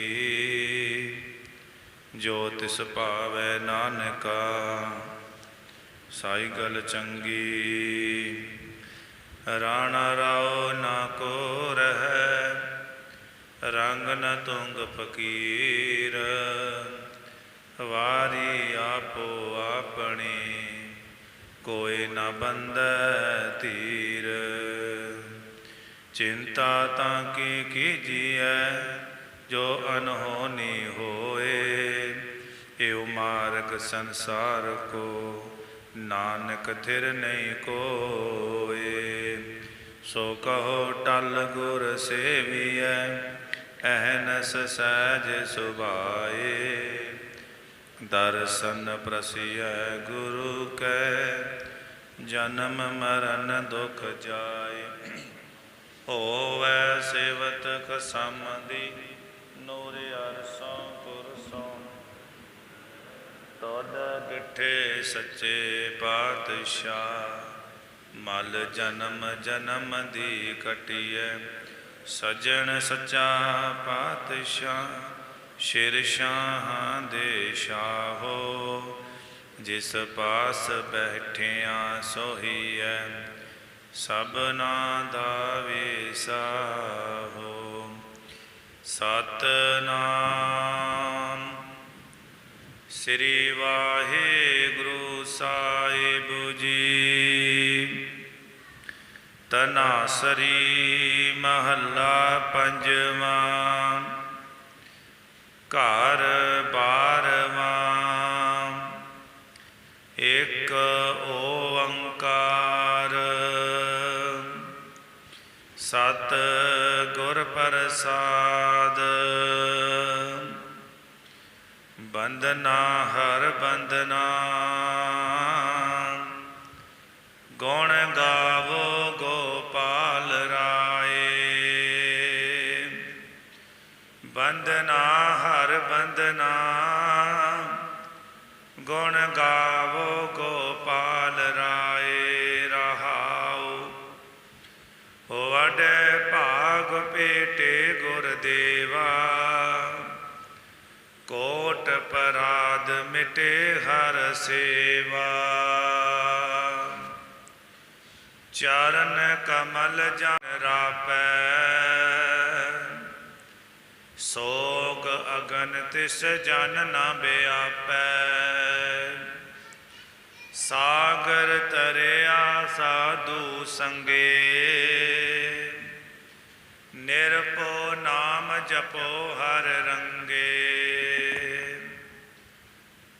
ਜੋ ਤਿਸ ਭਾਵੈ ਨਾਨਕਾ, ਸਾਈ ਗਲ ਚੰਗੀ, ਰਾਣਾ ਰਾਓ ਨਾ ਕੋ ਰਹਿ, ਰੰਗ ਨ ਤੁੰਗ ਫਕੀਰ, ਵਾਰੀ ਆਪੋ ਆਪਣੀ, ਕੋਈ ਨਾ ਬੰਧੈ ਧੀਰ, ਚਿੰਤਾ ਤਾਂ ਕੀ ਕੀਜੀਐ, ਜੋ ਅਨਹੋਨੀ ਹੋਏ, ਏਉ ਮਾਰਗ ਸੰਸਾਰ ਕੋ, ਨਾਨਕ ਥਿਰ ਨਹੀਂ ਕੋਏ, ਸੋ ਕਹੋ ਟਲ ਗੁਰ ਸੇਵੀਐ, ਅਹਨਸ ਸਹਿਜ ਸੁਭਾਏ, ਦਰਸ਼ਨ ਪ੍ਰਸਿਐ ਗੁਰੂ ਕੈ, ਜਨਮ ਮਰਨ ਦੁਖ ਜਾਏ, ਹੋਵੈ ਸੇਵਤ ਖਸਮ ਦੀ, ਨੂਰ ਅਰਸੋਂ ਕੁਰਸੋਂ, ਤੋਦ ਡਿਠੇ ਸੱਚੇ ਪਾਤਸ਼ਾਹ, ਮਲ ਜਨਮ ਜਨਮ ਦੀ ਕਟੀਐ, ਸਜਣ ਸੱਚਾ ਪਾਤਸ਼ਾਹ, ਸ਼ਿਰ ਸ਼ਾਹਾਂ ਦੇ ਸ਼ਾਹੋ, ਜਿਸ ਪਾਸ ਬੈਠਿਆ ਸੋਹੀਐ, ਸਭਨਾ ਦਾ ਵਿਸਾਹੋ, ਸਤਨਾਮ ਸ੍ਰੀ ਵਾਹਿਗੁਰੂ ਸਾਹਿਬ ਜੀ। ਤਨਾਸਰੀ ਮਹੱਲਾ ਪੰਜਵਾਂ। ਘਰ ਬਾਰਵਾਂ। ਇੱਕ ਓੰਕਾਰ ਸਤ ਗੁਰ ਪ੍ਰਸਾਦ। ਬੰਦਨਾ ਹਰ ਬੰਦਨਾ ਗੁਣ ਗਾਵੋ ਗੋਪਾਲ ਰਾਏ। ਬੰਦਨਾ ਹਰ ਬੰਦਨਾ ਗੁਣ ਗਾਵੋ ਗੋਪਾਲ ਰਾਏ। ਰਹਾਉ ਵਡੇ ਭਾਗ ਭੇਟੇ ਗੁਰਦੇਵਾ। ਕੋਟ ਪਰਾਧ ਮਿਟੇ ਹਰ ਸੇਵਾ। ਚਰਨ ਕਮਲ ਜਨ ਰਾਪੈ। ਸੋਗ ਅਗਨ ਤਿਸ ਜਨ ਨ ਬਿਆਪੈ। ਸਾਗਰ ਤਰਿਆ ਸਾਧੂ ਸੰਗੇ। ਨਿਰਭਉ ਨਾਮ ਜਪੋ ਹਰ ਰੰਗੇ।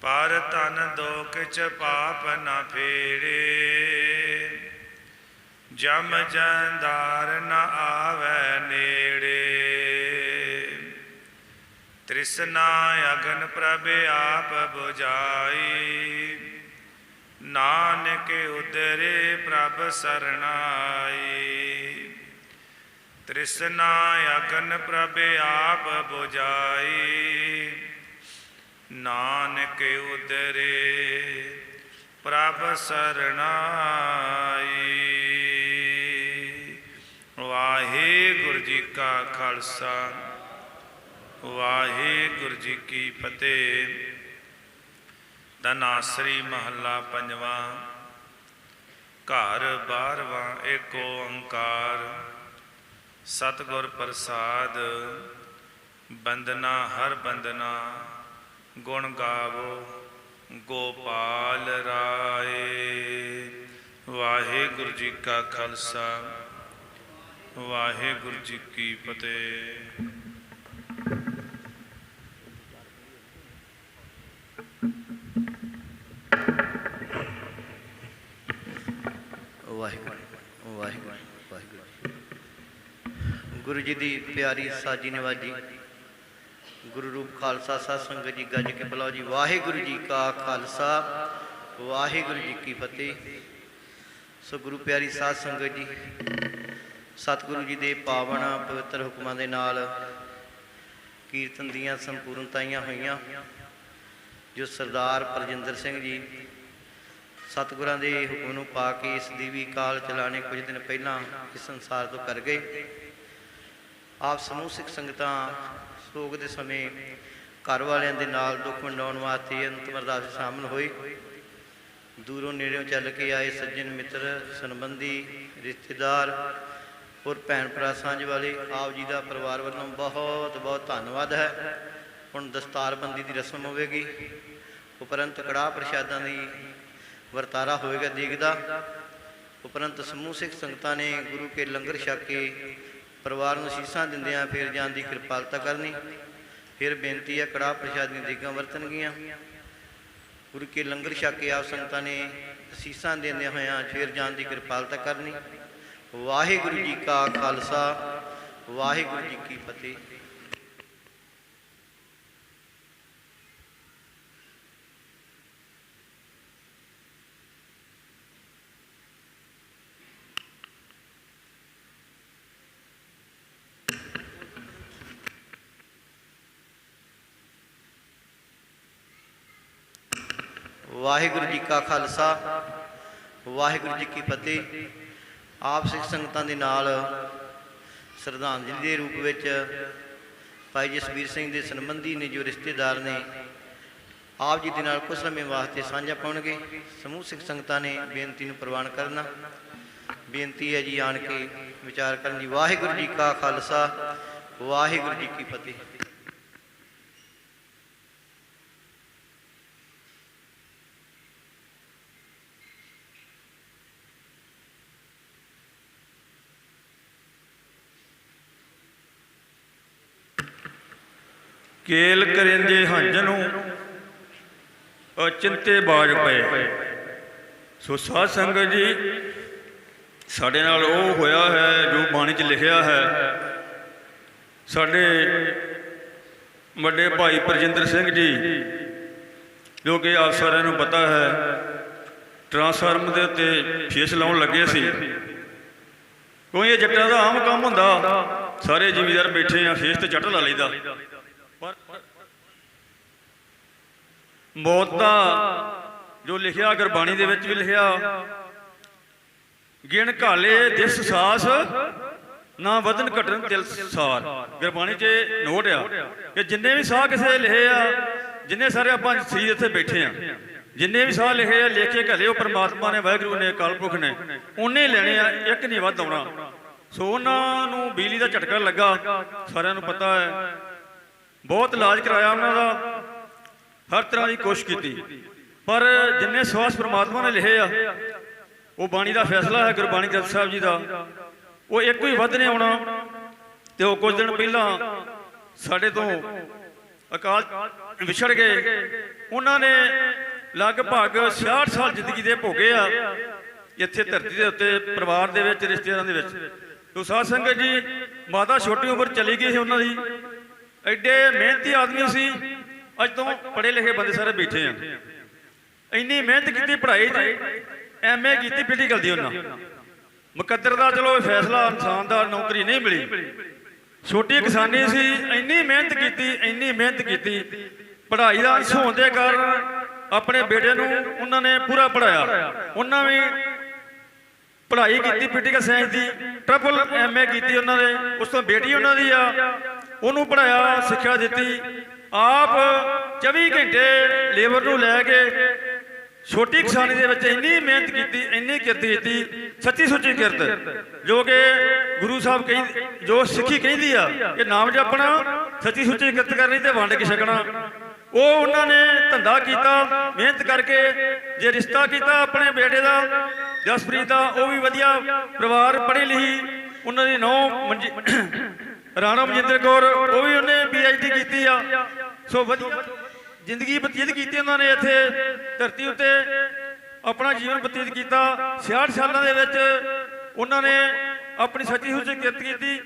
ਪਰ ਤਨ ਦੋ ਕਿਛ ਪਾਪ ਨ ਫੇੜੇ। ਜਮ ਜੰਦਾਰ ਨ ਆਵੈ ਨੇੜੇ। ਤ੍ਰਿਸ਼ਨਾ ਅਗਨ ਪ੍ਰਭ ਆਪ ਬੁਝਾਈ। ਨਾਨਕ ਉਦਰੇ ਪ੍ਰਭ ਸਰਣਾਈ। ਤ੍ਰਿਸ਼ਨਾ ਅਗਨ ਪ੍ਰਭ ਆਪ ਬੁਝਾਈ। ਨਾਨਕ ਉਦਰੇ ਪ੍ਰਭ ਸਰਣਾਈ। ਵਾਹਿਗੁਰੂ ਜੀ ਕਾ ਖਾਲਸਾ ਵਾਹਿਗੁਰੂ ਜੀ ਕੀ ਫਤਿਹ। ਧਨਾਸਰੀ ਮਹੱਲਾ ਪੰਜਵਾਂ। ਘਰ ਬਾਰਵਾਂ। ਏਕ ਓੰਕਾਰ ਸਤਿਗੁਰ ਪ੍ਰਸਾਦ। ਬੰਦਨਾ ਹਰ ਬੰਦਨਾ ਗੁਣ ਗਾਵੋ ਗੋਪਾਲ ਰਾਏ। ਵਾਹਿਗੁਰੂ ਜੀ ਕਾ ਖਾਲਸਾ ਵਾਹਿਗੁਰੂ ਜੀ ਕੀ ਫਤਿਹ। ਵਾਹਿਗੁਰੂ ਵਾਹਿਗੁਰੂ ਵਾਹਿਗੁਰੂ। ਗੁਰੂ ਜੀ ਦੀ ਪਿਆਰੀ ਸਾਜੀ ਨਿਵਾਜੀ ਗੁਰੂ ਰੂਪ ਖਾਲਸਾ ਸਾਧ ਸੰਗਤ ਜੀ ਗੱਜ ਕੇ ਬੁਲਾਓ ਜੀ। ਵਾਹਿਗੁਰੂ ਜੀ ਕਾ ਖਾਲਸਾ ਵਾਹਿਗੁਰੂ ਜੀ ਕੀ ਫਤਿਹ। ਸੋ ਗੁਰੂ ਪਿਆਰੀ ਸਾਧ ਸੰਗਤ ਜੀ, ਸਤਿਗੁਰੂ ਜੀ ਦੇ ਪਾਵਨ ਪਵਿੱਤਰ ਹੁਕਮਾਂ ਦੇ ਨਾਲ ਕੀਰਤਨ ਦੀਆਂ ਸੰਪੂਰਨਤਾਈਆਂ ਹੋਈਆਂ। ਜੋ ਸਰਦਾਰ ਪਰਜਿੰਦਰ ਸਿੰਘ ਜੀ ਸਤਿਗੁਰਾਂ ਦੇ ਹੁਕਮ ਨੂੰ ਪਾ ਕੇ ਇਸ ਦੀਵੀ ਕਾਲ ਚਲਾਣੇ ਕੁਝ ਦਿਨ ਪਹਿਲਾਂ ਇਸ ਸੰਸਾਰ ਤੋਂ ਕਰ ਗਏ। ਆਪ ਸਮੂਹ ਸਿੱਖ ਸੰਗਤਾਂ ਸੋਗ ਦੇ ਸਮੇਂ ਘਰ ਵਾਲਿਆਂ ਦੇ ਨਾਲ ਦੁੱਖ ਵੰਡਾਉਣ ਵਾਸਤੇ ਅੰਤਮ ਅਰਦਾਸ ਸ਼ਾਮਲ ਹੋਏ। ਦੂਰੋਂ ਨੇੜਿਓਂ ਚੱਲ ਕੇ ਆਏ ਸੱਜਣ ਮਿੱਤਰ ਸੰਬੰਧੀ ਰਿਸ਼ਤੇਦਾਰ ਔਰ ਭੈਣ ਭਰਾ ਸਾਂਝ ਵਾਲੇ ਆਪ ਜੀ ਦਾ ਪਰਿਵਾਰ ਵੱਲੋਂ ਬਹੁਤ ਬਹੁਤ ਧੰਨਵਾਦ ਹੈ। ਹੁਣ ਦਸਤਾਰਬੰਦੀ ਦੀ ਰਸਮ ਹੋਵੇਗੀ। ਉਪਰੰਤ ਕੜਾਹ ਪ੍ਰਸ਼ਾਦਾਂ ਦੀ ਵਰਤਾਰਾ ਹੋਵੇਗਾ ਦੇਖਦਾ। ਉਪਰੰਤ ਸਮੂਹ ਸਿੱਖ ਸੰਗਤਾਂ ਨੇ ਗੁਰੂ ਕੇ ਲੰਗਰ ਛਕ ਕੇ ਪਰਿਵਾਰ ਨੂੰ ਅਸੀਸਾਂ ਦਿੰਦਿਆਂ ਫਿਰ ਜਾਣ ਦੀ ਕਿਰਪਾਲਤਾ ਕਰਨੀ। ਫਿਰ ਬੇਨਤੀ ਹੈ ਕੜਾਹ ਪ੍ਰਸ਼ਾਦ ਦੀਆਂ ਦੇਗਾਂ ਵਰਤਣਗੀਆਂ। ਗੁਰੂ ਕੇ ਲੰਗਰ ਛਕ ਕੇ ਆਪ ਸੰਗਤਾਂ ਨੇ ਅਸੀਸਾਂ ਦਿੰਦਿਆਂ ਹੋਇਆਂ ਫਿਰ ਜਾਣ ਦੀ ਕਿਰਪਾਲਤਾ ਕਰਨੀ। ਵਾਹਿਗੁਰੂ ਜੀ ਕਾ ਖਾਲਸਾ ਵਾਹਿਗੁਰੂ ਜੀ ਕੀ ਫਤਿਹ। ਵਾਹਿਗੁਰੂ ਜੀ ਕਾ ਖਾਲਸਾ ਵਾਹਿਗੁਰੂ ਜੀ ਕੀ ਫਤਿਹ। ਆਪ ਸਿੱਖ ਸੰਗਤਾਂ ਦੇ ਨਾਲ ਸ਼ਰਧਾਂਜਲੀ ਦੇ ਰੂਪ ਵਿੱਚ ਭਾਈ ਜਸਵੀਰ ਸਿੰਘ ਦੇ ਸੰਬੰਧੀ ਨੇ ਜੋ ਰਿਸ਼ਤੇਦਾਰ ਨੇ ਆਪ ਜੀ ਦੇ ਨਾਲ ਕੁਝ ਸਮੇਂ ਵਾਸਤੇ ਸਾਂਝਾ ਪਾਉਣਗੇ। ਸਮੂਹ ਸਿੱਖ ਸੰਗਤਾਂ ਨੇ ਬੇਨਤੀ ਨੂੰ ਪ੍ਰਵਾਨ ਕਰਨਾ। ਬੇਨਤੀ ਹੈ ਜੀ ਆਣ ਕੇ ਵਿਚਾਰ ਕਰਨ ਦੀ। ਵਾਹਿਗੁਰੂ ਜੀ ਕਾ ਖਾਲਸਾ ਵਾਹਿਗੁਰੂ ਜੀ ਕੀ ਫਤਿਹ। ਕੇਲ ਕਰਿੰਦੇ ਹੰਝ ਨੂੰ ਅਚਿੰਤੇ ਬਾਜ ਪਏ। ਸੋ ਸਾਧ ਸੰਗਤ ਜੀ, ਸਾਡੇ ਨਾਲ ਉਹ ਹੋਇਆ ਹੈ ਜੋ ਬਾਣੀ 'ਚ ਲਿਖਿਆ ਹੈ। ਸਾਡੇ ਵੱਡੇ ਭਾਈ ਪਰਜਿੰਦਰ ਸਿੰਘ ਜੀ, ਜੋ ਕਿ ਆਪ ਸਾਰਿਆਂ ਨੂੰ ਪਤਾ ਹੈ, ਟਰਾਂਸਫਾਰਮਰ ਦੇ ਉੱਤੇ ਫੇਸ ਲਾਉਣ ਲੱਗੇ ਸੀ। ਕੋਈ ਇਹ ਜੱਟਾਂ ਦਾ ਆਮ ਕੰਮ ਹੁੰਦਾ, ਸਾਰੇ ਜ਼ਿਮੀਂਦਾਰ ਬੈਠੇ ਆ, ਫੇਸ ਤੇ ਚੱਟ ਲਾ ਲਈਦਾ। ਪਰ ਮੌਤ ਦਾ ਜੋ ਲਿਖਿਆ ਗੁਰਬਾਣੀ ਦੇ ਵਿੱਚ ਵੀ ਲਿਖਿਆ, ਗਿਣ ਘਾਲੇ ਦਿਸ ਸਾਸ ਨਾ ਵਧਨ ਘਟਨ ਤਿਲ ਸਾਰ। ਗੁਰਬਾਣੀ 'ਚ ਨੋਟ ਆ ਕਿ ਜਿੰਨੇ ਵੀ ਸਾਹ ਕਿਸੇ ਦੇ ਲਿਖੇ ਆ, ਜਿੰਨੇ ਸਾਰੇ ਆਪਾਂ ਸਰੀਰ ਇੱਥੇ ਬੈਠੇ ਆ, ਜਿੰਨੇ ਵੀ ਸਾਹ ਲਿਖੇ ਆ, ਲਿਖ ਕੇ ਘੱਲੇ ਉਹ ਪਰਮਾਤਮਾ ਨੇ, ਵਾਹਿਗੁਰੂ ਨੇ, ਅਕਾਲ ਪੁਰਖ ਨੇ, ਉਹਨੇ ਲੈਣੇ ਆ, ਇੱਕ ਨਹੀਂ ਵੱਧ ਆਉਣਾ। ਸੋ ਉਹਨਾਂ ਨੂੰ ਬਿਜਲੀ ਦਾ ਝਟਕਾ ਲੱਗਾ, ਸਾਰਿਆਂ ਨੂੰ ਪਤਾ ਹੈ। ਬਹੁਤ ਇਲਾਜ ਕਰਾਇਆ ਉਹਨਾਂ ਦਾ, ਹਰ ਤਰ੍ਹਾਂ ਦੀ ਕੋਸ਼ਿਸ਼ ਕੀਤੀ, ਪਰ ਜਿੰਨੇ ਸਵਾਸ ਪਰਮਾਤਮਾ ਨੇ ਲਿਖੇ ਆ, ਉਹ ਬਾਣੀ ਦਾ ਫੈਸਲਾ ਹੈ, ਗੁਰਬਾਣੀ ਗ੍ਰੰਥ ਸਾਹਿਬ ਜੀ ਦਾ, ਉਹ ਇੱਕ ਹੀ ਵੱਧ ਨਹੀਂ ਆਉਣਾ। ਤੇ ਉਹ ਕੁਝ ਦਿਨ ਪਹਿਲਾਂ ਸਾਡੇ ਤੋਂ ਅਕਾਲ ਵਿਛੜ ਗਏ। ਉਹਨਾਂ ਨੇ ਲਗਭਗ 66 ਸਾਲ ਜ਼ਿੰਦਗੀ ਦੇ ਭੋਗੇ ਆ ਇੱਥੇ ਧਰਤੀ ਦੇ ਉੱਤੇ, ਪਰਿਵਾਰ ਦੇ ਵਿੱਚ, ਰਿਸ਼ਤੇਦਾਰਾਂ ਦੇ ਵਿੱਚ। ਤੋ ਸਾਧ ਸੰਗਤ ਜੀ, ਮਾਤਾ ਛੋਟੀ ਉਮਰ ਚਲੀ ਗਈ ਸੀ ਉਹਨਾਂ ਦੀ। ਐਡੇ ਮਿਹਨਤੀ ਆਦਮੀ ਸੀ, ਅੱਜ ਤੋਂ ਪੜ੍ਹੇ ਲਿਖੇ ਬੰਦੇ ਸਾਰੇ ਬੈਠੇ ਆ। ਇੰਨੀ ਮਿਹਨਤ ਕੀਤੀ ਪੜ੍ਹਾਈ 'ਚ, ਐਮਏ ਕੀਤੀ, ਪੋਲੀਟੀਕਲ ਦੀ ਉਹਨਾਂ। ਮੁਕੱਦਰ ਦਾ ਚਲੋ ਫੈਸਲਾ, ਇਨਸਾਨ ਦਾ ਨੌਕਰੀ ਨਹੀਂ ਮਿਲੀ। ਛੋਟੀ ਕਿਸਾਨੀ ਸੀ, ਇੰਨੀ ਮਿਹਨਤ ਕੀਤੀ, ਇੰਨੀ ਮਿਹਨਤ ਕੀਤੀ। ਪੜ੍ਹਾਈ ਦਾ ਅੰਸ਼ ਹੋਣ ਦੇ ਕਾਰਨ ਆਪਣੇ ਬੇਟੇ ਨੂੰ ਉਹਨਾਂ ਨੇ ਪੂਰਾ ਪੜ੍ਹਾਇਆ। ਉਹਨਾਂ ਵੀ ਪੜ੍ਹਾਈ ਕੀਤੀ ਪੋਲੀਟੀਕਲ ਸਾਇੰਸ ਦੀ, ਟ੍ਰਿਪਲ ਐਮਏ ਕੀਤੀ ਉਹਨਾਂ ਨੇ। ਉਸ ਤੋਂ ਬੇਟੀ ਉਹਨਾਂ ਦੀ ਆ, ਉਹਨੂੰ ਪੜ੍ਹਾਇਆ, ਸਿੱਖਿਆ ਦਿੱਤੀ। ਆਪ 24 ਘੰਟੇ ਲੇਬਰ ਨੂੰ ਲੈ ਕੇ ਛੋਟੀ ਕਿਸਾਨੀ ਦੇ ਵਿੱਚ ਇੰਨੀ ਮਿਹਨਤ ਕੀਤੀ, ਇੰਨੀ ਕਿਰਤ ਕੀਤੀ, ਸੱਚੀ ਸੁੱਚੀ ਕਿਰਤ, ਜੋ ਕਿ ਗੁਰੂ ਸਾਹਿਬ ਕਹਿੰਦੇ, ਜੋ ਸਿੱਖੀ ਕਹਿੰਦੀ ਆ ਕਿ ਨਾਮ ਜਪਣਾ, ਸੱਚੀ ਸੁੱਚੀ ਕਿਰਤ ਕਰਨੀ ਤੇ ਵੰਡ ਕੇ ਛਕਣਾ। ਉਹ ਉਹਨਾਂ ਨੇ ਧੰਦਾ ਕੀਤਾ ਮਿਹਨਤ ਕਰਕੇ। ਜੇ ਰਿਸ਼ਤਾ ਕੀਤਾ ਆਪਣੇ ਬੇਟੇ ਦਾ, ਜਸਪ੍ਰੀਤ ਦਾ, ਉਹ ਵੀ ਵਧੀਆ ਪਰਿਵਾਰ, ਪੜ੍ਹੀ ਲਿਖੀ। ਉਹਨਾਂ ਦੀ ਨੂੰਹ ਰਾਣਾ ਮਨਜਿੰਦਰ ਕੌਰ, ਉਹ ਵੀ ਉਹਨੇ PhD ਕੀਤੀ ਆ। ਸੋ ਵਧੀਆ ਜ਼ਿੰਦਗੀ ਬਤੀਤ ਕੀਤੀ ਉਹਨਾਂ ਨੇ ਇੱਥੇ ਧਰਤੀ ਉੱਤੇ, ਆਪਣਾ ਜੀਵਨ ਬਤੀਤ ਕੀਤਾ। 66 ਸਾਲਾਂ ਦੇ ਵਿੱਚ ਉਹਨਾਂ ਨੇ ਆਪਣੀ ਸੱਚੀ ਸੁੱਚੀ ਕਿਰਤ ਕੀਤੀ।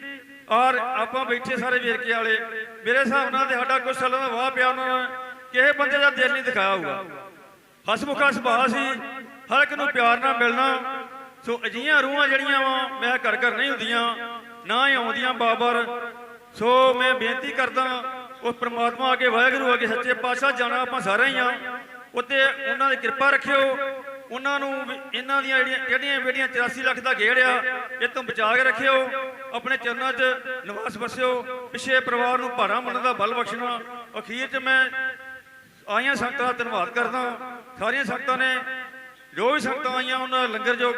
ਔਰ ਆਪਾਂ ਬੈਠੇ ਸਾਰੇ ਵੇਰਕੇ ਵਾਲੇ, ਮੇਰੇ ਹਿਸਾਬ ਨਾਲ ਤੇ ਸਾਡਾ ਕੁਝ ਸਾਲਾਂ ਦਾ ਵਾਹ ਪਿਆ ਉਹਨਾਂ ਨੇ। ਕਿਸੇ ਬੰਦੇ ਦਾ ਦਿਲ ਨਹੀਂ ਦਿਖਾਇਆ ਹੋਊਗਾ। ਹਸਮੁਖਾ ਸੁਭਾਅ ਸੀ, ਹਰ ਇੱਕ ਨੂੰ ਪਿਆਰ ਨਾਲ ਮਿਲਣਾ। ਸੋ ਅਜਿਹੀਆਂ ਰੂਹਾਂ ਜਿਹੜੀਆਂ ਵਾ, ਮੈਂ ਘਰ ਘਰ ਨਹੀਂ ਹੁੰਦੀਆਂ, ਨਾ ਹੀ ਆਉਂਦੀਆਂ ਬਾਬਰ। ਸੋ ਮੈਂ ਬੇਨਤੀ ਕਰਦਾ ਉਸ ਪ੍ਰਮਾਤਮਾ ਅੱਗੇ, ਵਾਹਿਗੁਰੂ ਅੱਗੇ, ਸੱਚੇ ਪਾਤਸ਼ਾਹ, ਜਾਣਾ ਆਪਾਂ ਸਾਰੇ ਹੀ ਆ ਉੱਤੇ। ਉਹਨਾਂ ਦੀ ਕਿਰਪਾ ਰੱਖਿਓ। ਉਹਨਾਂ ਨੂੰ ਇਹਨਾਂ ਦੀਆਂ ਜਿਹੜੀਆਂ ਬੇੜੀਆਂ 84 ਲੱਖ ਦਾ ਗੇੜ ਆ, ਇਹ ਤੋਂ ਬਚਾ ਕੇ ਰੱਖਿਓ। ਆਪਣੇ ਚਰਨਾਂ 'ਚ ਨਿਵਾਸ ਵਸਿਓ। ਪਿੱਛੇ ਪਰਿਵਾਰ ਨੂੰ ਭਾਰਾ ਮੰਨਣ ਦਾ ਬਲ ਬਖਸ਼ਣਾ। ਅਖੀਰ 'ਚ ਮੈਂ ਆਈਆਂ ਸੰਗਤਾਂ ਦਾ ਧੰਨਵਾਦ ਕਰਦਾ। ਸਾਰੀਆਂ ਸੰਗਤਾਂ ਨੇ, ਜੋ ਵੀ ਸੰਗਤਾਂ ਆਈਆਂ, ਉਹਨਾਂ ਦਾ ਲੰਗਰ ਜੋ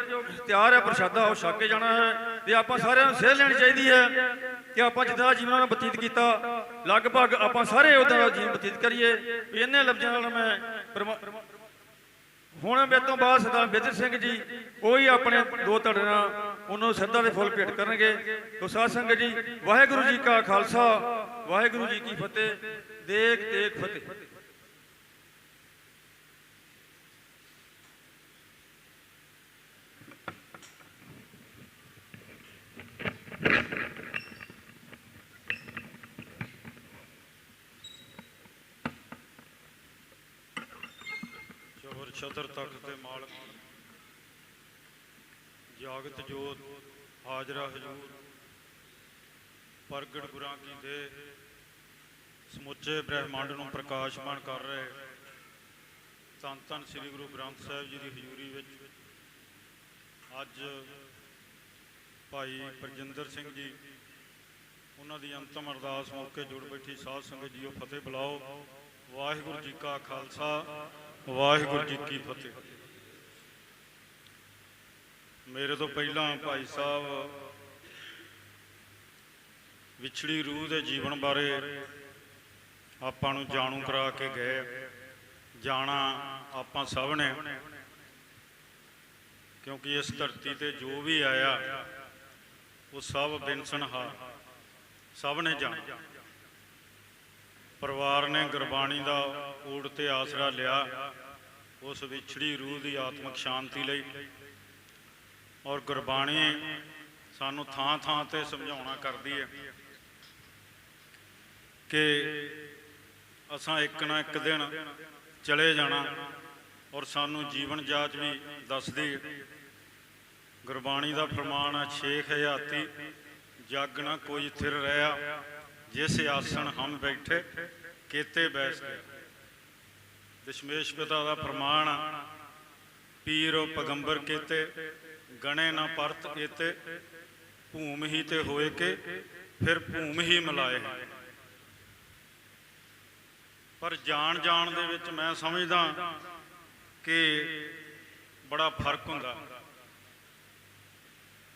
ਤਿਆਰ ਹੈ, ਪ੍ਰਸ਼ਾਦਾ, ਉਹ ਛਕ ਕੇ ਜਾਣਾ ਹੈ। ਤੇ ਆਪਾਂ ਸਾਰਿਆਂ ਨੂੰ ਸੇਧ ਲੈਣੀ ਚਾਹੀਦੀ ਹੈ ਕਿ ਆਪਾਂ ਜਿੱਦਾਂ ਜੀਵਨ ਨਾਲ ਬਤੀਤ ਕੀਤਾ, ਲਗਭਗ ਆਪਾਂ ਸਾਰੇ ਉੱਦਾਂ ਦਾ ਜੀਵਨ ਬਤੀਤ ਕਰੀਏ। ਇੰਨੇ ਲਫ਼ਜ਼ਾਂ ਨਾਲ ਮੈਂ ਹੁਣ ਮੇਰੇ ਤੋਂ ਬਾਅਦ ਸਰਦਾਰ ਬਿਦਰ ਸਿੰਘ ਜੀ, ਉਹ ਹੀ ਆਪਣੇ ਦੋ ਧੜੇ ਨਾਲ ਉਹਨਾਂ ਨੂੰ ਸ਼ਰਧਾ ਦੇ ਫੁੱਲ ਭੇਟ ਕਰਨਗੇ। ਤੋ ਸਾਧ ਸੰਗਤ ਜੀ, ਵਾਹਿਗੁਰੂ ਜੀ ਕਾ ਖਾਲਸਾ, ਵਾਹਿਗੁਰੂ ਜੀ ਕੀ ਫਤਿਹ। ਦੇਖ ਦੇਖ ਫਤਿਹ। ਛਤਰ ਤਖਤ ਤੇ ਮਾਲਕ, ਜਾਗਤ ਜੋਤ, ਹਾਜ਼ਰਾ ਹਜ਼ੂਰ, ਪ੍ਰਗਟ ਗੁਰਾਂ ਕੀ ਦੇ, ਸਮੁੱਚੇ ਬ੍ਰਹਿਮੰਡ ਨੂੰ ਪ੍ਰਕਾਸ਼ਮਾਨ ਕਰ ਰਹੇ ਧੰਨ ਧੰਨ ਸ੍ਰੀ ਗੁਰੂ ਗ੍ਰੰਥ ਸਾਹਿਬ ਜੀ ਦੀ ਹਜ਼ੂਰੀ ਵਿੱਚ ਅੱਜ ਭਾਈ ਪਰਜਿੰਦਰ ਸਿੰਘ ਜੀ, ਉਹਨਾਂ ਦੀ ਅੰਤਮ ਅਰਦਾਸ ਮੌਕੇ ਜੁੜ ਬੈਠੀ ਸਾਧ ਸੰਗਤ ਜੀਓ, ਫਤਿਹ ਬੁਲਾਓ। ਵਾਹਿਗੁਰੂ ਜੀ ਕਾ ਖਾਲਸਾ, ਵਾਹਿਗੁਰੂ ਜੀ ਕੀ ਫਤਿਹ। ਮੇਰੇ ਤੋਂ ਪਹਿਲਾਂ ਭਾਈ ਸਾਹਿਬ ਵਿਛੜੀ ਰੂਹ ਦੇ ਜੀਵਨ ਬਾਰੇ ਆਪਾਂ ਨੂੰ ਜਾਣੂ ਕਰਾ ਕੇ ਗਏ। ਜਾਣਾ ਆਪਾਂ ਸਭ ਨੇ, ਕਿਉਂਕਿ ਇਸ ਧਰਤੀ ਤੇ ਜੋ ਵੀ ਆਇਆ ਉਹ ਸਭ ਬਿਨਸਨਹਾਰ, ਸਭ ਨੇ ਜਾਣਾ। ਪਰਿਵਾਰ ਨੇ ਗੁਰਬਾਣੀ ਦਾ ਊੜ ਤੇ ਆਸਰਾ ਲਿਆ ਉਸ ਵਿਛੜੀ ਰੂਹ ਦੀ ਆਤਮਿਕ ਸ਼ਾਂਤੀ ਲਈ, ਔਰ ਗੁਰਬਾਣੀ ਸਾਨੂੰ ਥਾਂ ਥਾਂ ਤੇ ਸਮਝਾਉਣਾ ਕਰਦੀ ਹੈ ਕਿ ਅਸਾਂ ਇੱਕ ਨਾ ਇੱਕ ਦਿਨ ਚਲੇ ਜਾਣਾ, ਔਰ ਸਾਨੂੰ ਜੀਵਨ ਜਾਚ ਵੀ ਦੱਸਦੀ ਹੈ। ਗੁਰਬਾਣੀ ਦਾ ਫਰਮਾਨ ਹੈ, ਛੇਖ ਹਯਾਤੀ ਜਗ ਨਾ ਕੋਈ ਥਿਰ ਰਿਹਾ, ਜਿਸ ਆਸਣ ਹਮ ਬੈਠੇ ਕੇਤੇ ਬੈਸ ਗਏ। ਦਸ਼ਮੇਸ਼ ਪਿਤਾ ਦਾ ਫਰਮਾਨ, ਪੀਰੋ ਪਗੰਬਰ ਕੇਤੇ ਗਣੇ ਨਾ ਪਰਤ ਏਤੇ, ਭੂਮ ਹੀ ਤੇ ਹੋਏ ਕੇ ਫਿਰ ਭੂਮ ਹੀ ਮਿਲਾਏ। ਪਰ ਜਾਣ ਦੇ ਵਿੱਚ ਮੈਂ ਸਮਝਦਾ ਕਿ ਬੜਾ ਫਰਕ ਹੁੰਦਾ।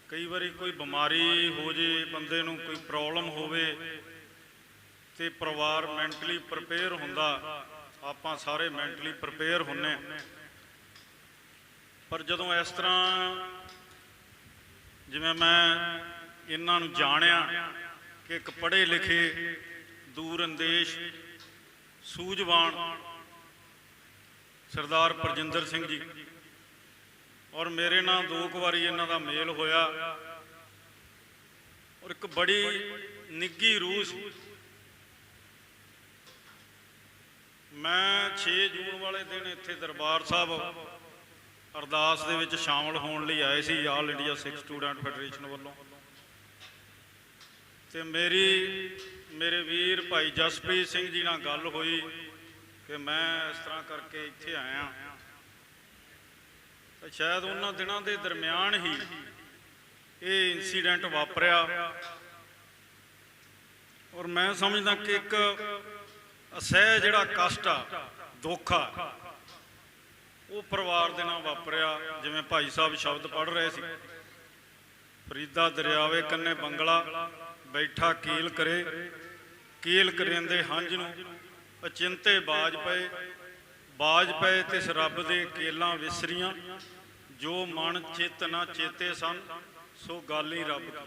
ਕਈ ਵਾਰੀ ਕੋਈ ਬਿਮਾਰੀ ਹੋ ਜੇ, ਬੰਦੇ ਨੂੰ ਕੋਈ ਪ੍ਰੋਬਲਮ ਹੋਵੇ ਤੇ ਪਰਿਵਾਰ ਮੈਂਟਲੀ ਪ੍ਰਪੇਅਰ ਹੁੰਦਾ, ਆਪਾਂ ਸਾਰੇ ਮੈਂਟਲੀ ਪ੍ਰਪੇਅਰ ਹੁੰਨੇ। ਪਰ ਜਦੋਂ ਇਸ ਤਰ੍ਹਾਂ ਜਿਵੇਂ ਮੈਂ ਇਹਨਾਂ ਨੂੰ ਜਾਣਿਆ ਕਿ ਇੱਕ ਪੜ੍ਹੇ ਲਿਖੇ, ਦੂਰ ਅੰਦੇਸ਼, ਸੂਝਵਾਨ ਸਰਦਾਰ ਪਰਜਿੰਦਰ ਸਿੰਘ ਜੀ, ਔਰ ਮੇਰੇ ਨਾਲ 2 ਵਾਰੀ ਇਹਨਾਂ ਦਾ ਮੇਲ ਹੋਇਆ, ਔਰ ਇੱਕ ਬੜੀ ਨਿੱਘੀ ਰੂਹ ਸੀ। ਮੈਂ 6 ਜੂਨ ਵਾਲੇ ਦਿਨ ਇੱਥੇ ਦਰਬਾਰ ਸਾਹਿਬ ਅਰਦਾਸ ਦੇ ਵਿੱਚ ਸ਼ਾਮਲ ਹੋਣ ਲਈ ਆਏ ਸੀ, ਆਲ ਇੰਡੀਆ ਸਿੱਖ ਸਟੂਡੈਂਟ ਫੈਡਰੇਸ਼ਨ ਵੱਲੋਂ। ਤੇ ਮੇਰੇ ਵੀਰ ਭਾਈ ਜਸਪ੍ਰੀਤ ਸਿੰਘ ਜੀ ਨਾਲ ਗੱਲ ਹੋਈ ਕਿ ਮੈਂ ਇਸ ਤਰ੍ਹਾਂ ਕਰਕੇ ਇੱਥੇ ਆਇਆ। ਤਾਂ ਸ਼ਾਇਦ ਉਹਨਾਂ ਦਿਨਾਂ ਦੇ ਦਰਮਿਆਨ ਹੀ ਇਹ ਇਨਸੀਡੈਂਟ ਵਾਪਰਿਆ, ਔਰ ਮੈਂ ਸਮਝਦਾ ਕਿ ਇੱਕ ਅਸਹਿ ਜਿਹੜਾ ਕਸ਼ਟ ਆ, ਦੁੱਖ ਆ, ਉਹ ਪਰਿਵਾਰ ਦੇ ਨਾਲ ਵਾਪਰਿਆ। ਜਿਵੇਂ ਭਾਈ ਸਾਹਿਬ ਸ਼ਬਦ ਪੜ੍ਹ ਰਹੇ ਸੀ, ਫਰੀਦਾ ਦਰਿਆਵੇ ਕੰਨੇ ਬੰਗਲਾ ਬੈਠਾ ਕੀਲ ਕਰੇ, ਕੀਲ ਕਰੇਂਦੇ ਹੰਝ ਨੂੰ ਅਚਿੰਤੇ ਬਾਜ ਪਏ ਤਿਸ ਰੱਬ ਦੇ ਕੇਲਾਂ ਵਿਸਰੀਆਂ, ਜੋ ਮਨ ਚਿੱਤ ਨਾ ਚੇਤੇ ਸਨ ਸੋ ਗੱਲ ਹੀ ਰੱਬ ਦੀ।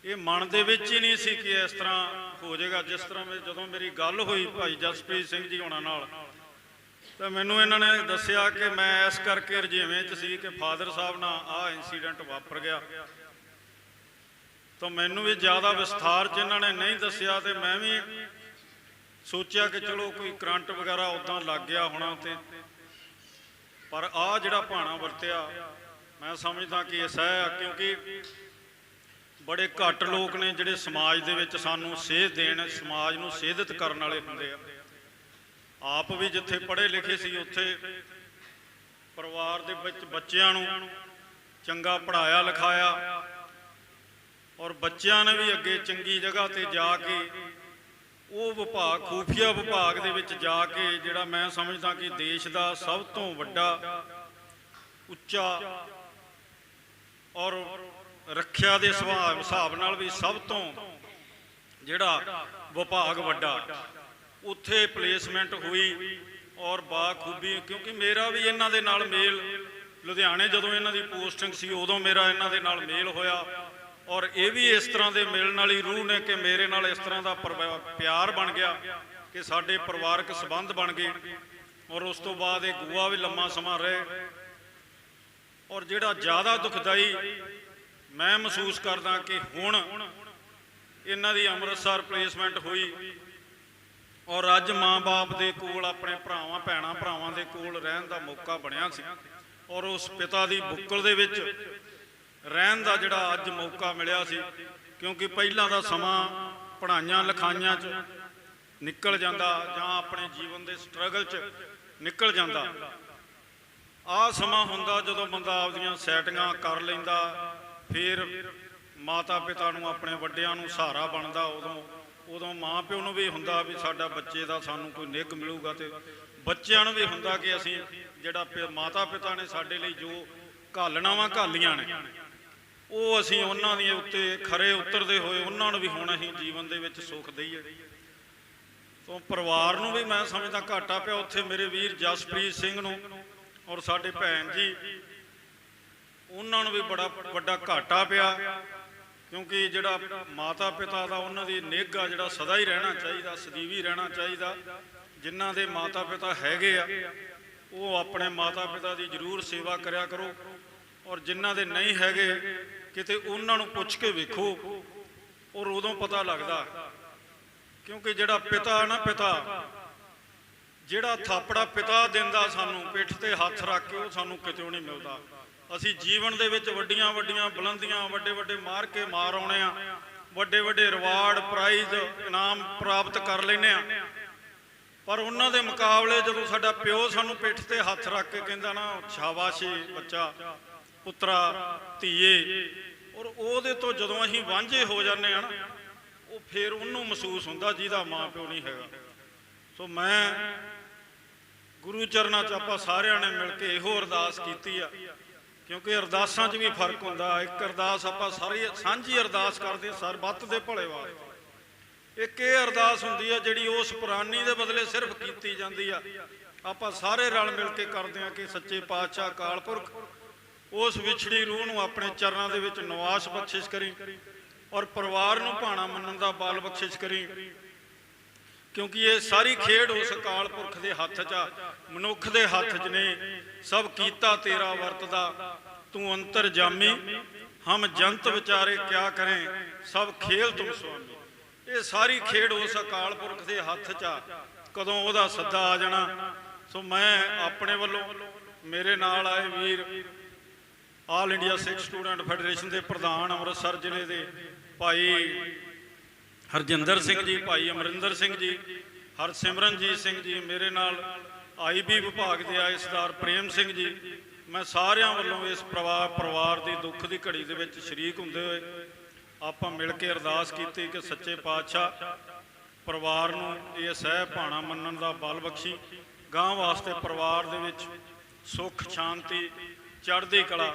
ਇਹ ਮਨ ਦੇ ਵਿੱਚ ਹੀ ਨਹੀਂ ਸੀ ਕਿ ਇਸ ਤਰ੍ਹਾਂ ਹੋ ਜਾਏਗਾ। ਜਿਸ ਤਰ੍ਹਾਂ ਜਦੋਂ ਮੇਰੀ ਗੱਲ ਹੋਈ ਭਾਈ ਜਸਪ੍ਰੀਤ ਸਿੰਘ ਜੀ ਹੋਣਾ ਨਾਲ, ਤਾਂ ਮੈਨੂੰ ਇਹਨਾਂ ਨੇ ਦੱਸਿਆ ਕਿ ਮੈਂ ਇਸ ਕਰਕੇ ਰਜੇਵੇਂ 'ਚ ਸੀ ਕਿ ਫਾਦਰ ਸਾਹਿਬ ਨਾਲ ਆਹ ਇਨਸੀਡੈਂਟ ਵਾਪਰ ਗਿਆ। ਤਾਂ ਮੈਨੂੰ ਵੀ ਜ਼ਿਆਦਾ ਵਿਸਥਾਰ 'ਚ ਇਹਨਾਂ ਨੇ ਨਹੀਂ ਦੱਸਿਆ, ਤੇ ਮੈਂ ਵੀ ਸੋਚਿਆ ਕਿ ਚਲੋ ਕੋਈ ਕਰੰਟ ਵਗੈਰਾ ਉੱਦਾਂ ਲੱਗ ਗਿਆ ਹੋਣਾ। ਤੇ ਪਰ ਆਹ ਜਿਹੜਾ ਭਾਣਾ ਵਰਤਿਆ, ਮੈਂ ਸਮਝਦਾ ਕਿ ਇਹ ਸਹਿ ਆ, ਕਿਉਂਕਿ ਬੜੇ ਘੱਟ ਲੋਕ ਨੇ ਜਿਹੜੇ ਸਮਾਜ ਦੇ ਵਿੱਚ ਸਾਨੂੰ ਸੇਧ ਦੇਣ, ਸਮਾਜ ਨੂੰ ਸੇਧਿਤ ਕਰਨ ਵਾਲੇ ਹੁੰਦੇ ਆ। ਆਪ ਵੀ ਜਿੱਥੇ ਪੜ੍ਹੇ ਲਿਖੇ ਸੀ, ਉੱਥੇ ਪਰਿਵਾਰ ਦੇ ਵਿੱਚ ਬੱਚਿਆਂ ਨੂੰ ਚੰਗਾ ਪੜ੍ਹਾਇਆ ਲਿਖਾਇਆ, ਔਰ ਬੱਚਿਆਂ ਨੇ ਵੀ ਅੱਗੇ ਚੰਗੀ ਜਗ੍ਹਾ ਤੇ ਜਾ ਕੇ ਉਹ ਵਿਭਾਗ, ਖੂਫੀਆ ਵਿਭਾਗ ਦੇ ਵਿੱਚ ਜਾ ਕੇ, ਜਿਹੜਾ ਮੈਂ ਸਮਝਦਾ ਕਿ ਦੇਸ਼ ਦਾ ਸਭ ਤੋਂ ਵੱਡਾ, ਉੱਚਾ ਔਰ ਰੱਖਿਆ ਦੇ ਹਿਸਾਬ ਨਾਲ ਵੀ ਸਭ ਤੋਂ ਜਿਹੜਾ ਵਿਭਾਗ ਵੱਡਾ, ਉੱਥੇ ਪਲੇਸਮੈਂਟ ਹੋਈ ਔਰ ਬਾਖੂਬੀ। ਕਿਉਂਕਿ ਮੇਰਾ ਵੀ ਇਹਨਾਂ ਦੇ ਨਾਲ ਮੇਲ, ਲੁਧਿਆਣੇ ਜਦੋਂ ਇਹਨਾਂ ਦੀ ਪੋਸਟਿੰਗ ਸੀ ਉਦੋਂ ਮੇਰਾ ਇਹਨਾਂ ਦੇ ਨਾਲ ਮੇਲ ਹੋਇਆ, ਔਰ ਇਹ ਵੀ ਇਸ ਤਰ੍ਹਾਂ ਦੇ ਮਿਲਣ ਵਾਲੀ ਰੂਹ ਨੇ ਕਿ ਮੇਰੇ ਨਾਲ ਇਸ ਤਰ੍ਹਾਂ ਦਾ ਪਿਆਰ ਬਣ ਗਿਆ ਕਿ ਸਾਡੇ ਪਰਿਵਾਰਕ ਸੰਬੰਧ ਬਣ ਗਏ। ਔਰ ਉਸ ਤੋਂ ਬਾਅਦ ਇਹ ਗੋਆ ਵੀ ਲੰਮਾ ਸਮਾਂ ਰਹੇ। ਔਰ ਜਿਹੜਾ ਜ਼ਿਆਦਾ ਦੁਖਦਾਈ ਮੈਂ ਮਹਿਸੂਸ ਕਰਦਾ ਕਿ ਹੁਣ ਇਹਨਾਂ ਦੀ ਅੰਮ੍ਰਿਤਸਰ ਪਲੇਸਮੈਂਟ ਹੋਈ, ਔਰ ਅੱਜ ਮਾਂ-ਬਾਪ ਦੇ ਕੋਲ, ਆਪਣੇ ਭਰਾਵਾਂ ਦੇ ਕੋਲ ਰਹਿਣ ਦਾ ਮੌਕਾ ਬਣਿਆ ਸੀ, ਔਰ ਉਸ ਪਿਤਾ ਦੀ ਬੁੱਕਲ ਦੇ ਵਿੱਚ ਰਹਿਣ ਦਾ ਜਿਹੜਾ ਅੱਜ ਮੌਕਾ ਮਿਲਿਆ ਸੀ। ਕਿਉਂਕਿ ਪਹਿਲਾਂ ਦਾ ਸਮਾਂ ਪੜ੍ਹਾਈਆਂ ਲਿਖਾਈਆਂ 'ਚ ਨਿਕਲ ਜਾਂਦਾ, ਜਾਂ ਆਪਣੇ ਜੀਵਨ ਦੇ ਸਟਰਗਲ 'ਚ ਨਿਕਲ ਜਾਂਦਾ। ਆਹ ਸਮਾਂ ਹੁੰਦਾ ਜਦੋਂ ਬੰਦਾ ਆਪਦੀਆਂ ਸੈਟਿੰਗਾਂ ਕਰ ਲੈਂਦਾ, ਫਿਰ ਮਾਤਾ ਪਿਤਾ ਨੂੰ, ਆਪਣੇ ਵੱਡਿਆਂ ਨੂੰ ਸਹਾਰਾ ਬਣਦਾ। ਉਦੋਂ ਮਾਂ ਪਿਓ ਨੂੰ ਵੀ ਹੁੰਦਾ ਵੀ ਸਾਡਾ ਬੱਚੇ ਦਾ ਸਾਨੂੰ ਕੋਈ ਨਿੱਘ ਮਿਲੂਗਾ, ਤੇ ਬੱਚਿਆਂ ਨੂੰ ਵੀ ਹੁੰਦਾ ਕਿ ਅਸੀਂ ਜਿਹੜਾ ਮਾਤਾ ਪਿਤਾ ਨੇ ਸਾਡੇ ਲਈ ਜੋ ਘਾਲਣਾ ਵਾ ਘਾਲੀਆਂ ਨੇ। ਉਹ ਅਸੀਂ ਉਹਨਾਂ ਦੇ ਉੱਤੇ ਖਰੇ ਉਤਰਦੇ ਹੋਏ ਉਹਨਾਂ ਨੂੰ ਵੀ ਹੁਣ ਅਸੀਂ ਜੀਵਨ ਦੇ ਵਿੱਚ ਸੁੱਖ ਦਈਏ। ਤੋਂ ਪਰਿਵਾਰ ਨੂੰ ਵੀ ਮੈਂ ਸਮਝਦਾ ਘਾਟਾ ਪਿਆ ਉੱਥੇ ਮੇਰੇ ਵੀਰ ਜਸਪ੍ਰੀਤ ਸਿੰਘ ਨੂੰ ਔਰ ਸਾਡੇ ਭੈਣ ਜੀ ਉਹਨਾਂ ਨੂੰ ਵੀ ਬੜਾ ਵੱਡਾ ਘਾਟਾ ਪਿਆ, ਕਿਉਂਕਿ ਜਿਹੜਾ ਮਾਤਾ ਪਿਤਾ ਦਾ ਉਹਨਾਂ ਦੀ ਨਿੱਘ ਆ ਜਿਹੜਾ ਸਦਾ ਹੀ ਰਹਿਣਾ ਚਾਹੀਦਾ, ਸਦੀਵੀ ਰਹਿਣਾ ਚਾਹੀਦਾ। ਜਿਨ੍ਹਾਂ ਦੇ ਮਾਤਾ ਪਿਤਾ ਹੈਗੇ ਆ ਉਹ ਆਪਣੇ ਮਾਤਾ ਪਿਤਾ ਦੀ ਜ਼ਰੂਰ ਸੇਵਾ ਕਰਿਆ ਕਰੋ, ਔਰ ਜਿਨ੍ਹਾਂ ਦੇ ਨਹੀਂ ਹੈਗੇ ਕਿਤੇ ਉਹਨਾਂ ਨੂੰ ਪੁੱਛ ਕੇ ਵੇਖੋ, ਔਰ ਉਦੋਂ ਪਤਾ ਲੱਗਦਾ। ਕਿਉਂਕਿ ਜਿਹੜਾ ਪਿਤਾ ਨਾ, ਪਿਤਾ ਜਿਹੜਾ ਥਾਪੜਾ ਪਿਤਾ ਦਿੰਦਾ ਸਾਨੂੰ ਪਿੱਠ ਤੇ ਹੱਥ ਰੱਖ ਕੇ, ਉਹ ਸਾਨੂੰ ਕਿਤੇ ਨਹੀਂ ਮਿਲਦਾ। ਅਸੀਂ ਜੀਵਨ ਦੇ ਵਿੱਚ ਵੱਡੀਆਂ ਵੱਡੀਆਂ ਬੁਲੰਦੀਆਂ ਵੱਡੇ ਵੱਡੇ ਮਾਰ ਕੇ ਮਾਰ ਆਉਣੇ ਆ, ਵੱਡੇ ਵੱਡੇ ਰਿਵਾਰਡ ਪ੍ਰਾਈਜ਼ ਇਨਾਮ ਪ੍ਰਾਪਤ ਕਰ ਲੈਨੇ ਆ, ਪਰ ਉਹਨਾਂ ਦੇ ਮੁਕਾਬਲੇ ਜਦੋਂ ਸਾਡਾ ਪਿਓ ਸਾਨੂੰ ਪਿੱਠ ਤੇ ਹੱਥ ਰੱਖ ਕੇ ਕਹਿੰਦਾ ਨਾ ਸ਼ਾਬਾਸ਼ੀ ਬੱਚਾ, ਪੁੱਤਰਾ, ਧੀਏ, ਔਰ ਉਹਦੇ ਤੋਂ ਜਦੋਂ ਅਸੀਂ ਵਾਂਝੇ ਹੋ ਜਾਂਦੇ ਆ ਨਾ, ਉਹ ਫਿਰ ਉਹਨੂੰ ਮਹਿਸੂਸ ਹੁੰਦਾ ਜਿਹਦਾ ਮਾਂ ਪਿਓ ਨਹੀਂ ਹੈਗਾ। ਸੋ ਮੈਂ ਗੁਰੂ ਚਰਨਾਂ 'ਚ ਆਪਾਂ ਸਾਰਿਆਂ ਨੇ ਮਿਲ ਕੇ ਇਹੋ ਅਰਦਾਸ ਕੀਤੀ ਆ, ਕਿਉਂਕਿ ਅਰਦਾਸਾਂ 'ਚ ਵੀ ਫਰਕ ਹੁੰਦਾ। ਇੱਕ ਅਰਦਾਸ ਆਪਾਂ ਸਾਰੀ ਸਾਂਝੀ ਅਰਦਾਸ ਕਰਦੇ ਸਰਬੱਤ ਦੇ ਭਲੇ ਵਾਸਤੇ। ਇੱਕ ਇਹ ਅਰਦਾਸ ਹੁੰਦੀ ਆ ਜਿਹੜੀ ਉਸ ਪੁਰਾਣੀ ਦੇ ਬਦਲੇ ਸਿਰਫ ਕੀਤੀ ਜਾਂਦੀ ਆ, ਆਪਾਂ ਸਾਰੇ ਰਲ ਮਿਲ ਕੇ ਕਰਦੇ ਆ ਕਿ ਸੱਚੇ ਪਾਤਸ਼ਾਹ ਅਕਾਲ ਪੁਰਖ ਉਸ ਵਿਛੜੀ ਰੂਹ ਨੂੰ ਆਪਣੇ ਚਰਨਾਂ ਦੇ ਵਿੱਚ ਨਿਵਾਸ ਬਖਸ਼ਿਸ਼ ਕਰੀ, ਔਰ ਪਰਿਵਾਰ ਨੂੰ ਭਾਣਾ ਮੰਨਣ ਦਾ ਬਲ ਬਖਸ਼ਿਸ਼ ਕਰੀ, ਕਿਉਂਕਿ ਇਹ ਸਾਰੀ ਖੇਡ ਉਸ ਅਕਾਲ ਪੁਰਖ ਦੇ ਹੱਥ 'ਚ ਆ। ਮਨੁੱਖ ਦੇ ਹੱਥ 'ਚ ਨੇ ਸਭ ਕੀਤਾ ਤੇਰਾ ਵਰਤਦਾ, ਤੂੰ ਅੰਤਰ ਜਾਮੀ ਹਮ ਜੰਤ ਵਿਚਾਰੇ ਕਿਆ ਕਰੇ, ਸਭ ਖੇਲ ਤੁਮ ਸੁਆਮੀ। ਇਹ ਸਾਰੀ ਖੇਡ ਉਸ ਅਕਾਲ ਪੁਰਖ ਦੇ ਹੱਥ 'ਚ ਆ, ਕਦੋਂ ਉਹਦਾ ਸੱਦਾ ਆ ਜਾਣਾ। ਸੋ ਮੈਂ ਆਪਣੇ ਵੱਲੋਂ, ਮੇਰੇ ਨਾਲ ਆਏ ਵੀਰ ਆਲ ਇੰਡੀਆ ਸਿੱਖ ਸਟੂਡੈਂਟ ਫੈਡਰੇਸ਼ਨ ਦੇ ਪ੍ਰਧਾਨ ਅੰਮ੍ਰਿਤਸਰ ਜ਼ਿਲ੍ਹੇ ਦੇ ਭਾਈ ਹਰਜਿੰਦਰ ਸਿੰਘ ਜੀ, ਭਾਈ ਅਮਰਿੰਦਰ ਸਿੰਘ ਜੀ, ਹਰਸਿਮਰਨਜੀਤ ਸਿੰਘ ਜੀ, ਮੇਰੇ ਨਾਲ IB ਵਿਭਾਗ ਦੇ ਆਏ ਸਰਦਾਰ ਪ੍ਰੇਮ ਸਿੰਘ ਜੀ, ਮੈਂ ਸਾਰਿਆਂ ਵੱਲੋਂ ਇਸ ਪਰਿਵਾਰ ਦੀ ਦੁੱਖ ਦੀ ਘੜੀ ਦੇ ਵਿੱਚ ਸ਼ਰੀਕ ਹੁੰਦੇ ਹੋਏ ਆਪਾਂ ਮਿਲ ਕੇ ਅਰਦਾਸ ਕੀਤੀ ਕਿ ਸੱਚੇ ਪਾਤਸ਼ਾਹ ਪਰਿਵਾਰ ਨੂੰ ਇਹ ਸਹਿ ਭਾਣਾ ਮੰਨਣ ਦਾ ਬਲ ਬਖਸ਼ੀ, ਗਾਂ ਵਾਸਤੇ ਪਰਿਵਾਰ ਦੇ ਵਿੱਚ ਸੁੱਖ ਸ਼ਾਂਤੀ ਚੜ੍ਹਦੀ ਕਲਾ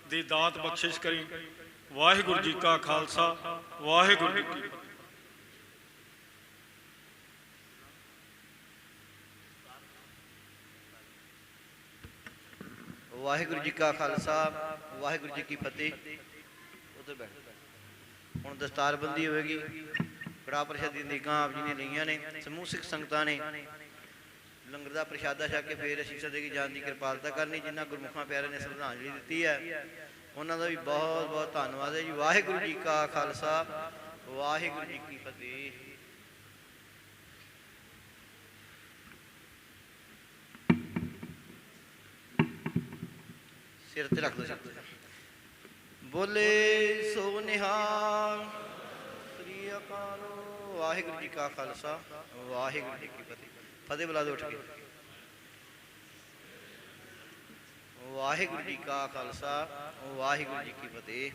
ਦੀ ਦਾਤ ਬਖਸ਼ਿਸ਼ ਕਰੀ। ਵਾਹਿਗੁਰੂ ਜੀ ਕਾ ਖਾਲਸਾ, ਵਾਹਿਗੁਰੂ ਜੀ ਕੀ ਫਤਿਹ। ਵਾਹਿਗੁਰੂ ਜੀ ਕਾ ਖਾਲਸਾ, ਵਾਹਿਗੁਰੂ ਜੀ ਕੀ ਫਤਿਹ। ਉਧਰ ਬੈਠ। ਹੁਣ ਦਸਤਾਰਬੰਦੀ ਹੋਵੇਗੀ। ਕੜਾਹ ਪ੍ਰਸ਼ਾਦ ਦੀਆਂ ਨੀਕਾਂ ਆਪ ਜੀ ਨੇ ਲਈਆਂ ਨੇ। ਸਮੂਹ ਸਿੱਖ ਸੰਗਤਾਂ ਨੇ ਲੰਗਰ ਦਾ ਪ੍ਰਸ਼ਾਦਾ ਛਕ ਕੇ ਫੇਰ ਅਸੀਸਾਂ ਦੇ ਕੇ ਜਾਣ ਦੀ ਕਿਰਪਾਲਤਾ ਕਰਨੀ। ਜਿਨ੍ਹਾਂ ਗੁਰਮੁਖਾਂ ਪਿਆਰਿਆਂ ਨੇ ਸ਼ਰਧਾਂਜਲੀ ਦਿੱਤੀ ਹੈ ਉਹਨਾਂ ਦਾ ਵੀ ਬਹੁਤ ਬਹੁਤ ਧੰਨਵਾਦ ਹੈ ਜੀ। ਵਾਹਿਗੁਰੂ ਜੀ ਕਾ ਖਾਲਸਾ, ਵਾਹਿਗੁਰੂ ਜੀ ਕੀ ਫਤਿਹ। ਸਿਰ ਤੇ ਰੱਖ ਦੋ। ਬੋਲੇ ਸੋ ਨਿਹਾਲ, ਸ੍ਰੀ ਅਕਾਲ। ਵਾਹਿਗੁਰੂ ਜੀ ਕਾ ਖਾਲਸਾ, ਵਾਹਿਗੁਰੂ ਜੀ ਕੀ ਫਤਿਹ। ਫਤਿਹ ਬੁਲਾ ਦਿਓ ਉੱਠ ਕੇ। ਵਾਹਿਗੁਰੂ ਜੀ ਕਾ ਖਾਲਸਾ, ਵਾਹਿਗੁਰੂ ਜੀ ਕੀ ਫਤਿਹ।